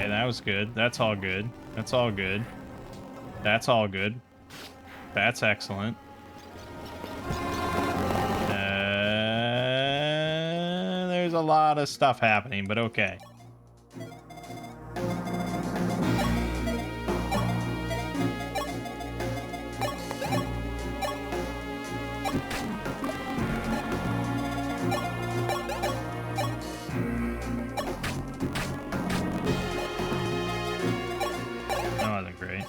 That was good. That's all good. That's all good. That's all good. That's excellent. a lot of stuff happening, but okay. That wasn't great.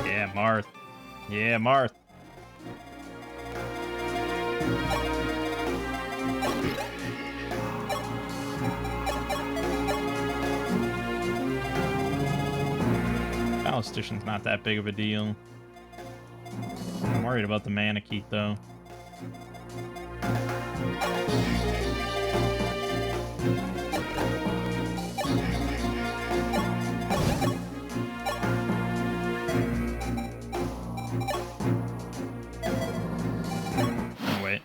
Yeah, Marth. Yeah, Marth. Ballistician's not that big of a deal. I'm worried about the Manakete, though. Oh, wait.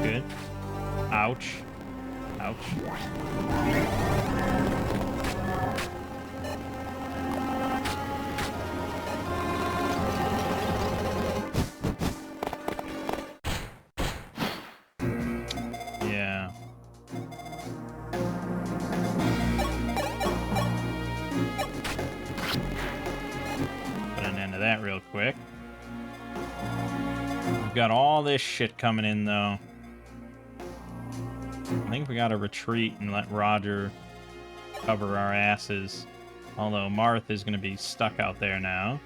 Good. Ouch. Ouch. Yeah. Put an end to that real quick. We've got all this shit coming in, though. I think we gotta retreat and let Roger cover our asses. Although Marth is gonna be stuck out there now.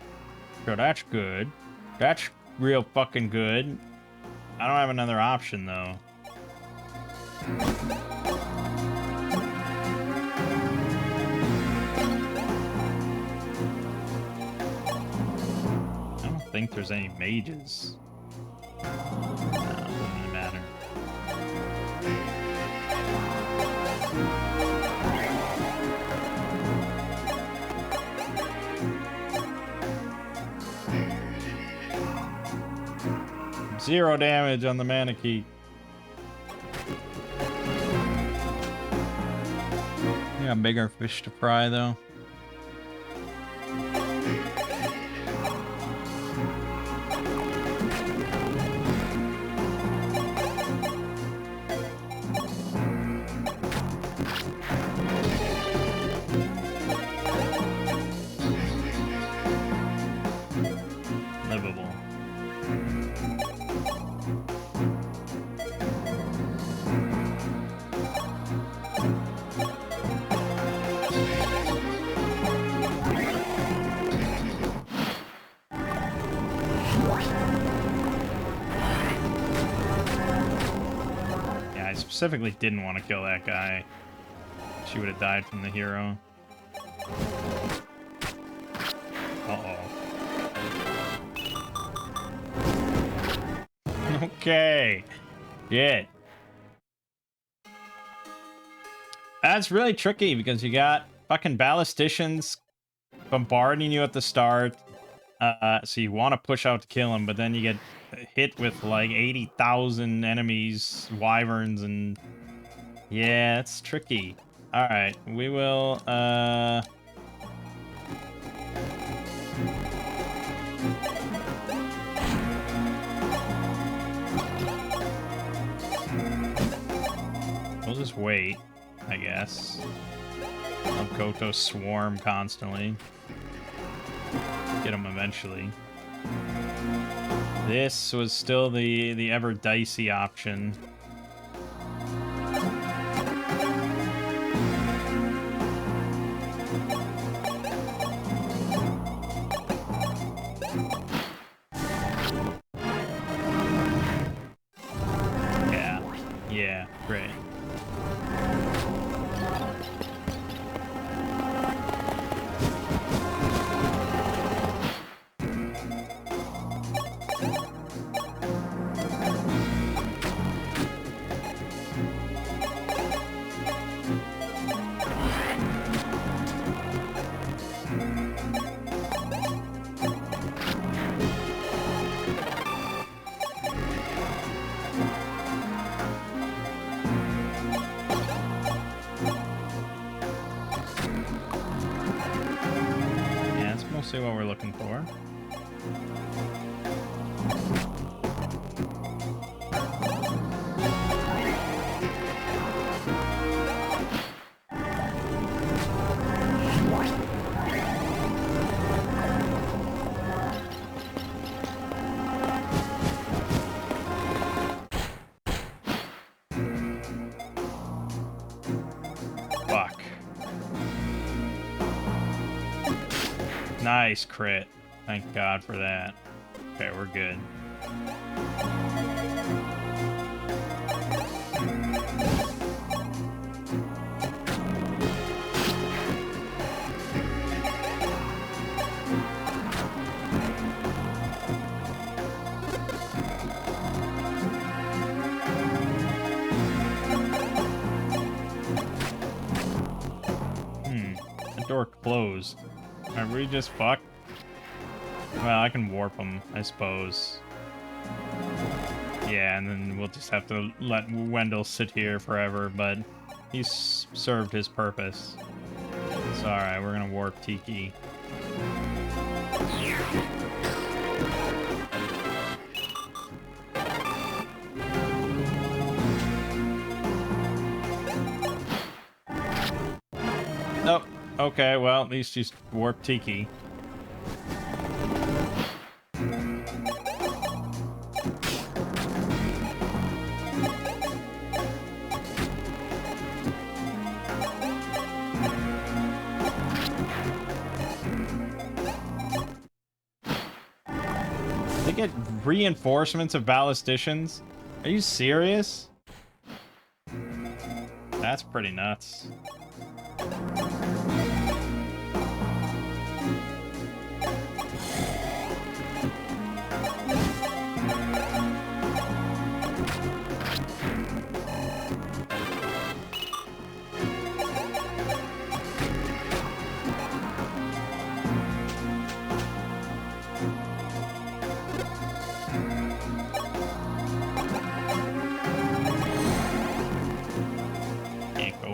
So that's good. That's real fucking good. I don't have another option, though. I don't think there's any mages. No, it doesn't really matter. Zero damage on the Manakete. Yeah, bigger fish to fry, though. Livable. Yeah, I specifically didn't want to kill that guy. She would have died from the hero. Uh-oh. Okay. Shit. That's really tricky because you got fucking ballisticians bombarding you at the start. So you want to push out to kill him, but then you get hit with like 80,000 enemies, wyverns, and yeah, it's tricky. All right, we will. We'll just wait, I guess. Let Koto swarm constantly. Get him eventually. This was still the ever dicey option. Yeah, great. looking for. Fuck. Nice crit. Thank God for that. Okay, we're good. The door closed. Are we just fucked? Well, I can warp him, I suppose. Yeah, and then we'll just have to let Wendell sit here forever, but he's served his purpose. It's alright, we're gonna warp Tiki. Nope. Okay, well, at least she's warped Tiki. They get reinforcements of ballisticians? Are you serious? That's pretty nuts.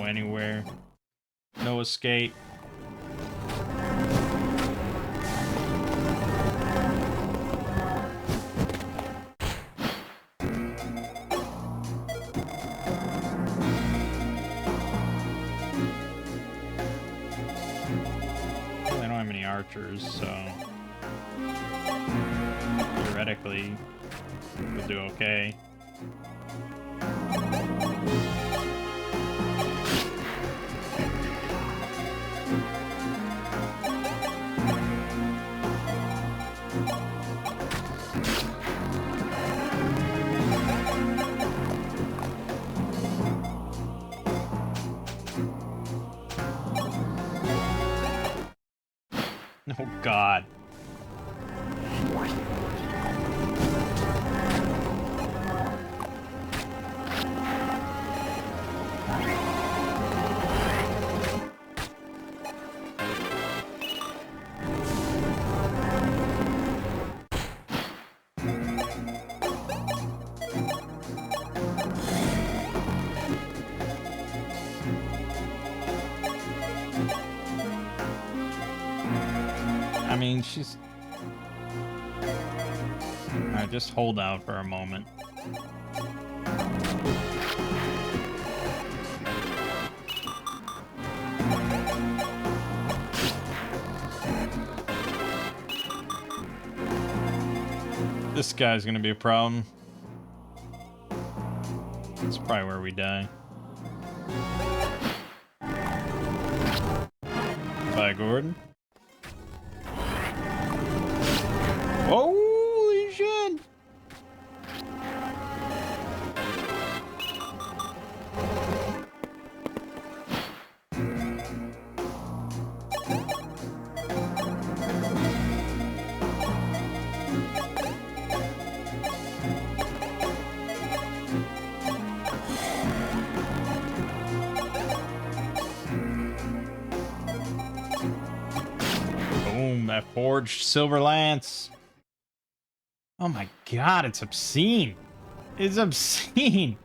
Anywhere. No escape. They don't have any archers, so theoretically we'll do okay. Oh, God. I mean, she's... Alright, just hold out for a moment. This guy's gonna be a problem. That's probably where we die. Bye, Gordon. Holy shit! Boom, that forged silver lance. Oh my God, it's obscene. It's obscene.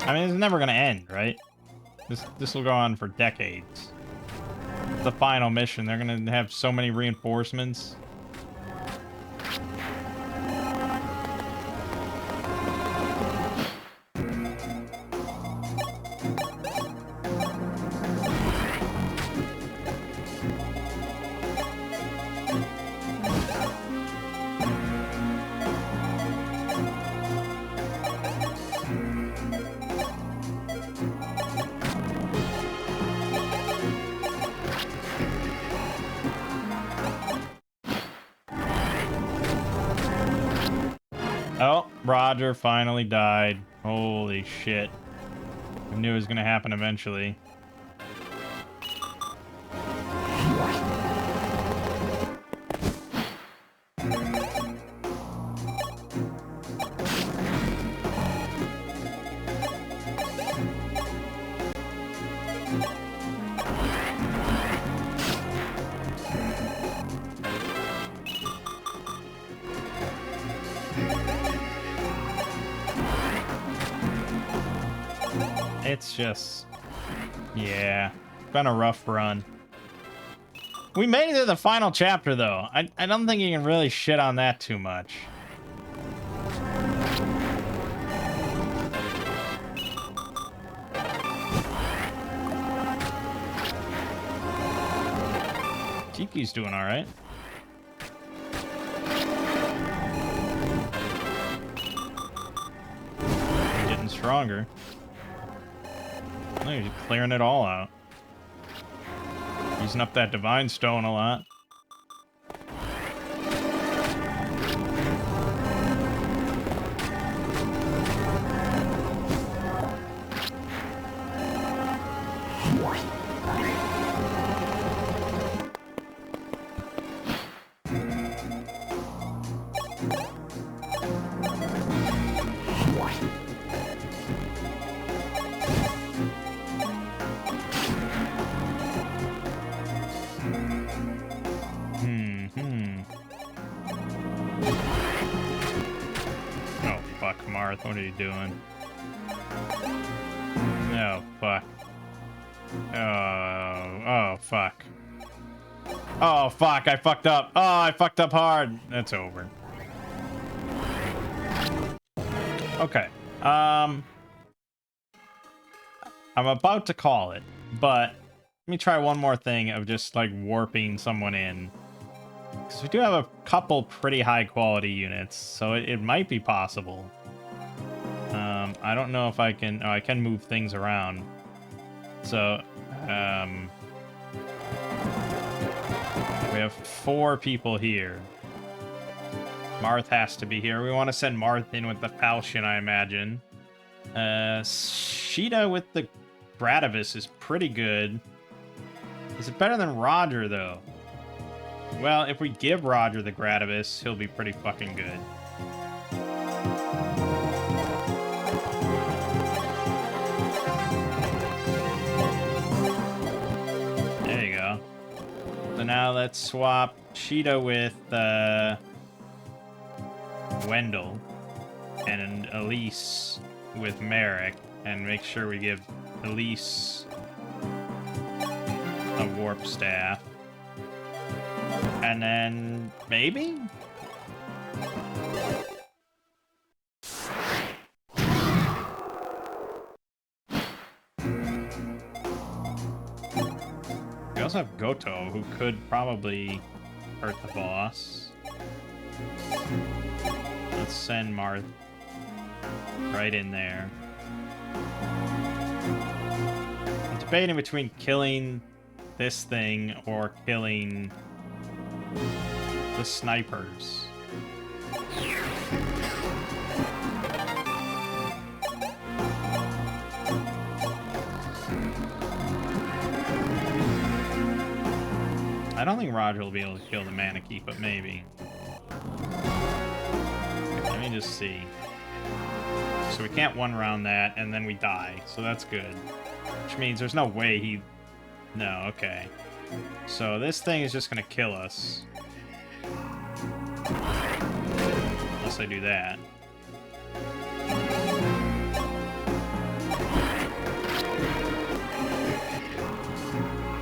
I mean, it's never gonna end, right? This will go on for decades. The final mission, they're gonna have so many reinforcements. Oh, Roger finally died. Holy shit. I knew it was gonna happen eventually. It's just... yeah. It's been a rough run. We made it to the final chapter, though. I don't think you can really shit on that too much. Tiki's doing alright. Getting stronger. He's clearing it all out. Using up that divine stone a lot. What are you doing? Oh, fuck. Oh, fuck. Oh, fuck, I fucked up. Oh, I fucked up hard. That's over. Okay. I'm about to call it, but let me try one more thing of just, like, warping someone in. Because we do have a couple pretty high-quality units, so it might be possible. I don't know if I can... oh, I can move things around. So, we have 4 people here. Marth has to be here. We want to send Marth in with the falchion, I imagine. Sheeta with the Gradavis is pretty good. Is it better than Roger, though? Well, if we give Roger the Gradavis, he'll be pretty fucking good. There you go. So now let's swap Sheeta with Wendell and Elise with Merrick, and make sure we give Elise a warp staff. And then maybe? We also have Goto, who could probably hurt the boss. Let's send Marth right in there. I'm debating between killing this thing or killing the snipers. I don't think Roger will be able to kill the Maneki, but maybe. Let me just see. So we can't one round that, and then we die. So that's good. Which means there's no way he... No, okay. So this thing is just gonna kill us. Unless I do that.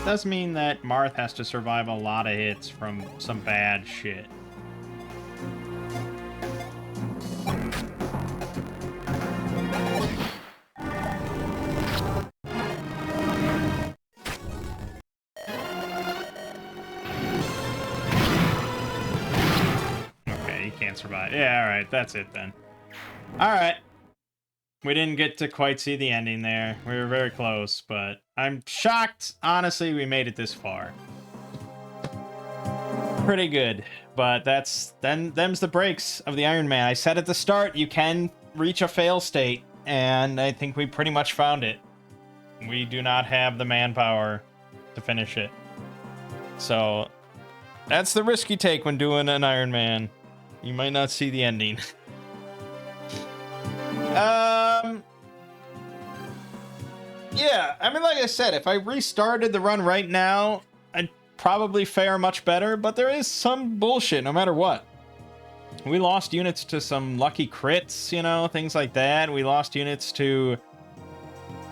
Does mean that Marth has to survive a lot of hits from some bad shit. Okay, he can't survive. Yeah, alright, that's it then. Alright. We didn't get to quite see the ending there. We were very close, but I'm shocked, honestly, we made it this far. Pretty good, but them's the breaks of the Ironman. I said at the start, you can reach a fail state, and I think we pretty much found it. We do not have the manpower to finish it. So, that's the risk you take when doing an Ironman. You might not see the ending. Yeah, I mean, like I said, if I restarted the run right now, I'd probably fare much better, but there is some bullshit no matter what. We lost units to some lucky crits, you know, things like that. We lost units to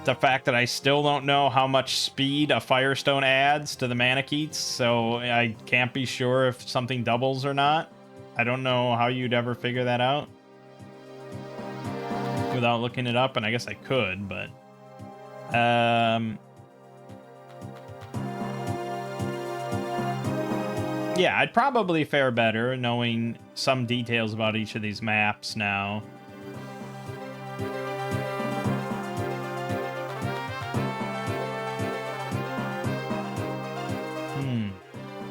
the fact that I still don't know how much speed a Firestone adds to the Manicheets, so I can't be sure if something doubles or not. I don't know how you'd ever figure that out without looking it up, and I guess I could, but... Yeah, I'd probably fare better knowing some details about each of these maps now.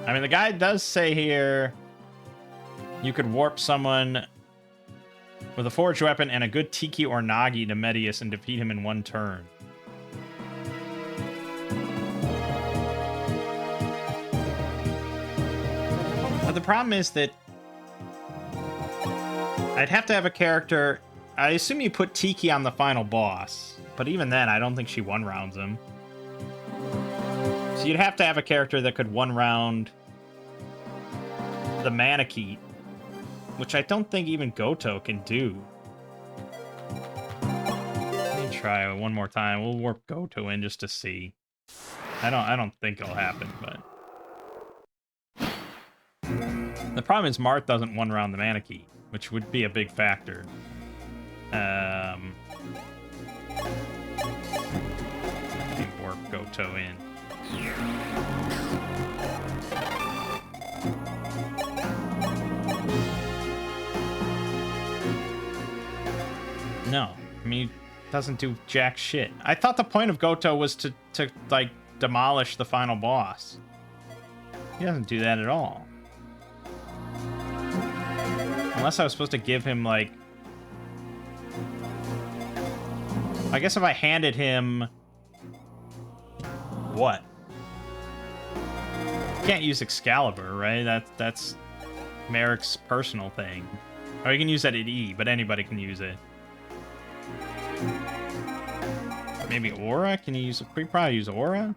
I mean, the guy does say here you could warp someone with a forged weapon and a good Tiki or Nagi to Medius and defeat him in one turn. But the problem is that I'd have to have a character... I assume you put Tiki on the final boss, but even then, I don't think she one-rounds him. So you'd have to have a character that could one-round the Manicheet, which I don't think even Goto can do. Let me try one more time. We'll warp Goto in just to see. I don't think it'll happen, but... The problem is Marth doesn't one-round the Manicheet, which would be a big factor. Let me warp Goto in. No, I mean, it doesn't do jack shit. I thought the point of Goto was to like, demolish the final boss. He doesn't do that at all. Unless I was supposed to give him, like... I guess if I handed him... What? You can't use Excalibur, right? That's Merrick's personal thing. Or you can use that at E, but anybody can use it. Maybe Aura? Can you use... We probably use Aura?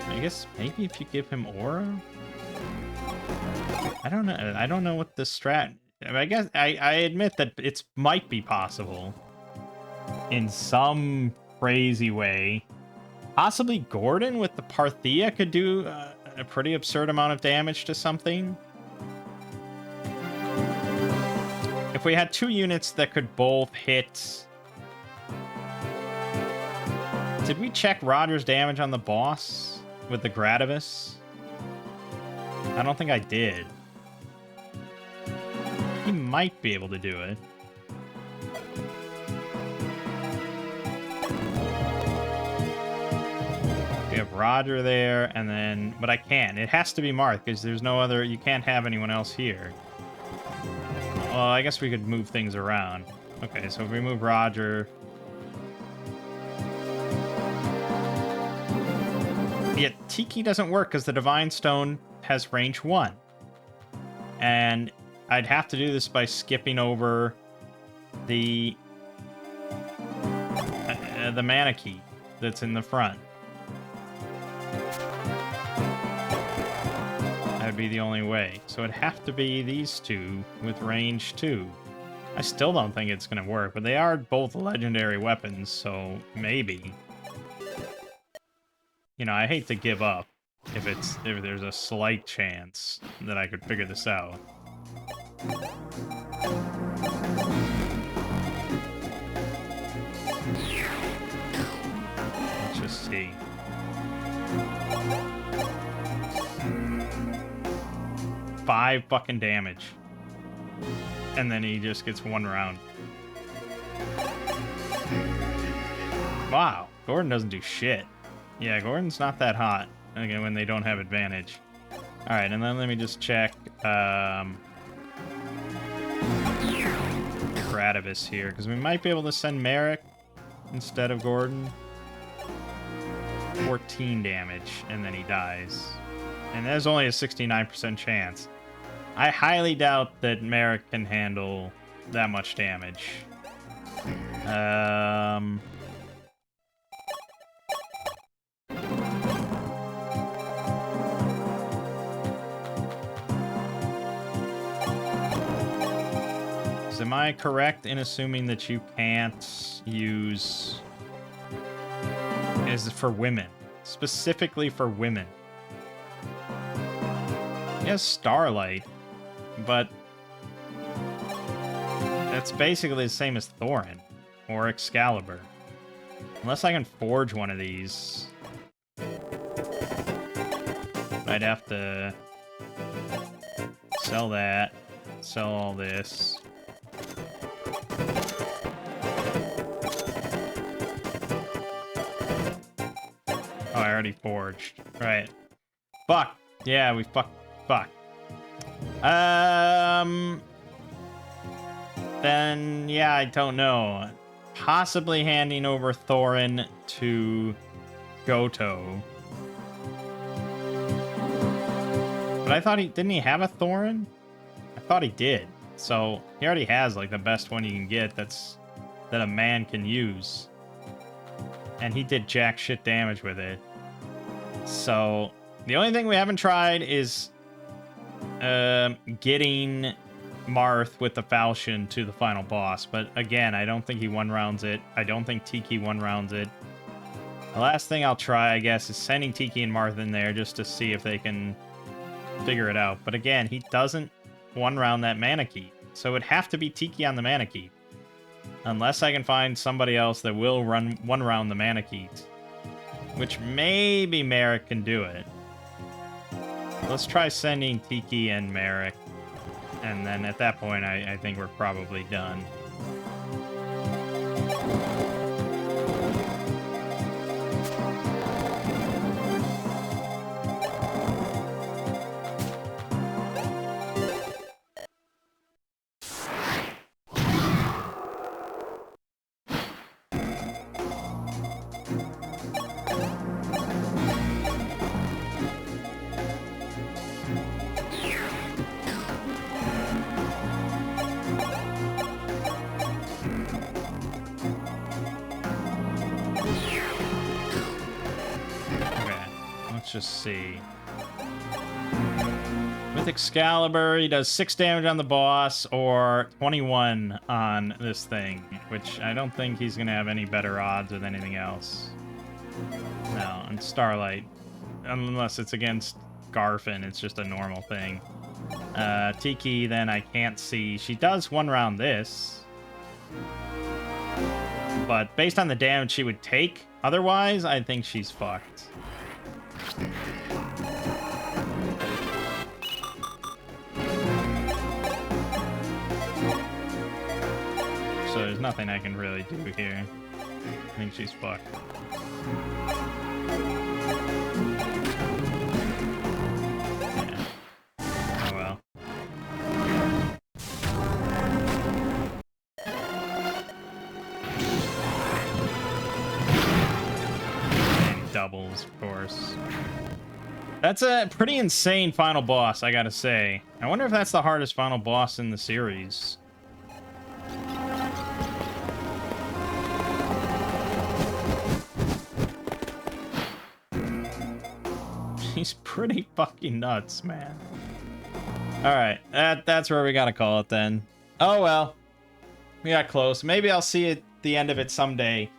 I guess maybe if you give him Aura? I don't know. I don't know what the strat... I mean, I guess I admit that it might be possible in some crazy way. Possibly Gordon with the Parthia could do a pretty absurd amount of damage to something. If we had two units that could both hit... Did we check Roger's damage on the boss with the Gradivis? I don't think I did. He might be able to do it. We have Roger there, and then... But I can't. It has to be Marth, because there's no other... You can't have anyone else here. Well, I guess we could move things around. Okay, so if we move Roger... Yeah, Tiki doesn't work, because the Divine Stone has range 1. And I'd have to do this by skipping over the mana key that's in the front. That would be the only way. So it'd have to be these two with range 2. I still don't think it's going to work, but they are both legendary weapons, so maybe. You know, I hate to give up if there's a slight chance that I could figure this out. Let's just see. Five fucking damage. And then he just gets one round. Wow, Gordon doesn't do shit. Yeah, Gordon's not that hot, again, when they don't have advantage. Alright, and then let me just check Gradavis here, because we might be able to send Merrick instead of Gordon. 14 damage, and then he dies. And there's only a 69% chance. I highly doubt that Merrick can handle that much damage. Am I correct in assuming that you can't use... Is it for women? Specifically for women. He has Starlight, but that's basically the same as Thorin or Excalibur. Unless I can forge one of these, I'd have to sell that, sell all this. Oh, I already forged. Right. Fuck. Yeah, we fuck. Then, yeah, I don't know. Possibly handing over Thorin to Goto. But I thought didn't he have a Thorin? I thought he did. So, he already has, like, the best one you can get that a man can use. And he did jack shit damage with it. So, the only thing we haven't tried is getting Marth with the falchion to the final boss. But again, I don't think he one-rounds it. I don't think Tiki one-rounds it. The last thing I'll try, I guess, is sending Tiki and Marth in there just to see if they can figure it out. But again, he doesn't one-round that mana key. So it'd have to be Tiki on the mana key. Unless I can find somebody else that will one-round the mana keys. Which maybe Merrick can do it. Let's try sending Tiki and Merrick. And then at that point, I think we're probably done. Just see. With Excalibur, he does 6 damage on the boss or 21 on this thing, which I don't think he's going to have any better odds with anything else. No, and Starlight, unless it's against Garfin, it's just a normal thing. Tiki, then I can't see. She does one-round this. But based on the damage she would take, otherwise, I think she's fucked. So there's nothing I can really do here. I think she's fucked. Yeah. Oh well. And doubles, of course. That's a pretty insane final boss, I gotta say. I wonder if that's the hardest final boss in the series. He's pretty fucking nuts, man. Alright, that's where we gotta call it then. Oh well. We got close. Maybe I'll see it, the end of it someday.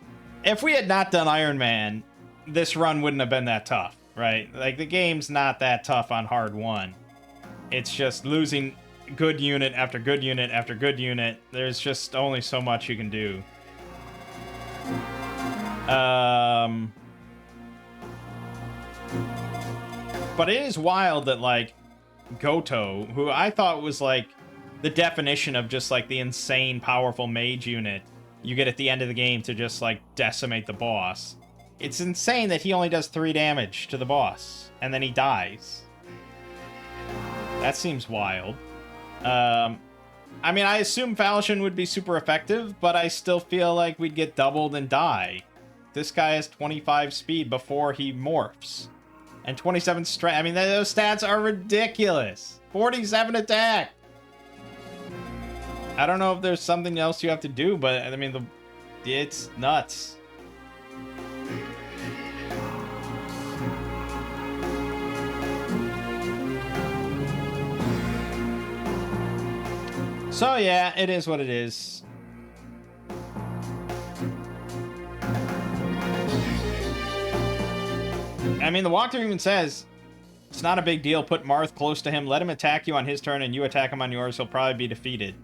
If we had not done Ironman, this run wouldn't have been that tough, right? Like, the game's not that tough on hard 1. It's just losing good unit after good unit after good unit. There's just only so much you can do. But it is wild that, like, Goto, who I thought was, like, the definition of just, like, the insane powerful mage unit you get at the end of the game to just, like, decimate the boss. It's insane that he only does 3 damage to the boss, and then he dies. That seems wild. I mean, I assume Falchion would be super effective, but I still feel like we'd get doubled and die. This guy has 25 speed before he morphs. And 27 strength. I mean, those stats are ridiculous. 47 attack. I don't know if there's something else you have to do, but I mean, it's nuts. So yeah, it is what it is. I mean, the walkthrough even says, it's not a big deal. Put Marth close to him. Let him attack you on his turn, and you attack him on yours. He'll probably be defeated.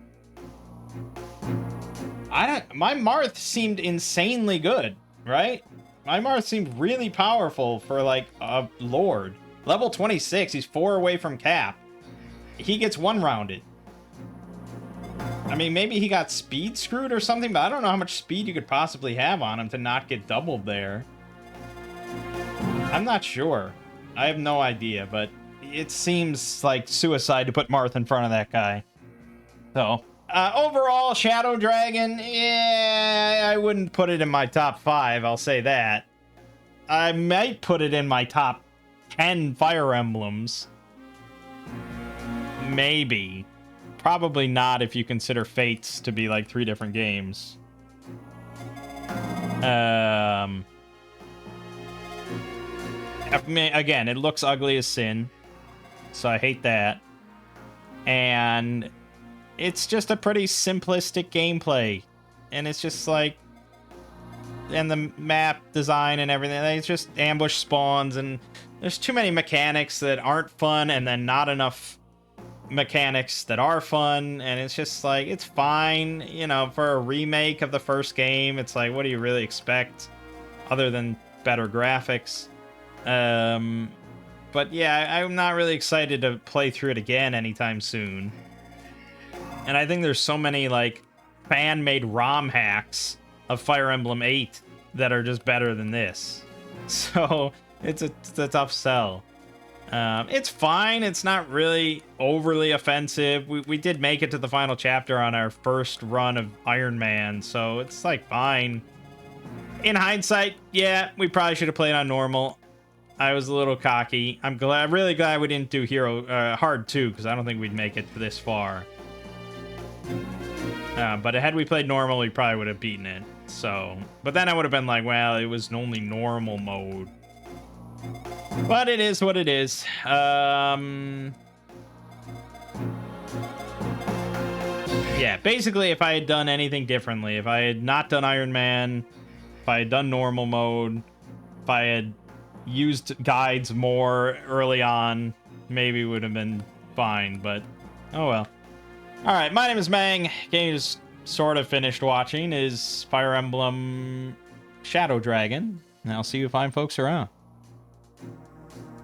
My Marth seemed insanely good, right? My Marth seemed really powerful for, like, a lord. Level 26, he's 4 away from cap. He gets 1-rounded. I mean, maybe he got speed screwed or something, but I don't know how much speed you could possibly have on him to not get doubled there. I'm not sure. I have no idea, but it seems like suicide to put Marth in front of that guy. So, overall, Shadow Dragon, yeah, I wouldn't put it in my top 5, I'll say that. I might put it in my top 10 Fire Emblems. Maybe. Probably not if you consider Fates to be like 3 different games. I mean, again, it looks ugly as sin, so I hate that. And it's just a pretty simplistic gameplay, and it's just like, and the map design and everything, it's just ambush spawns, and there's too many mechanics that aren't fun, and then not enough mechanics that are fun, and it's just like, it's fine, you know, for a remake of the first game. It's like, what do you really expect other than better graphics? But yeah, I'm not really excited to play through it again anytime soon. And I think there's so many, like, fan-made ROM hacks of Fire Emblem 8 that are just better than this. So it's a tough sell. It's fine. It's not really overly offensive. We did make it to the final chapter on our first run of Ironman, so it's, like, fine. In hindsight, yeah, we probably should have played on normal. I was a little cocky. I'm really glad we didn't do hard 2, because I don't think we'd make it this far. But had we played normal, we probably would have beaten it. So, but then I would have been like, well, it was only normal mode. But it is what it is. Yeah, basically, if I had done anything differently, if I had not done Ironman, if I had done normal mode, if I had used guides more early on, maybe it would have been fine, but oh well. Alright, my name is Mangg. Game you just sort of finished watching is Fire Emblem Shadow Dragon, and I'll see you fine folks around.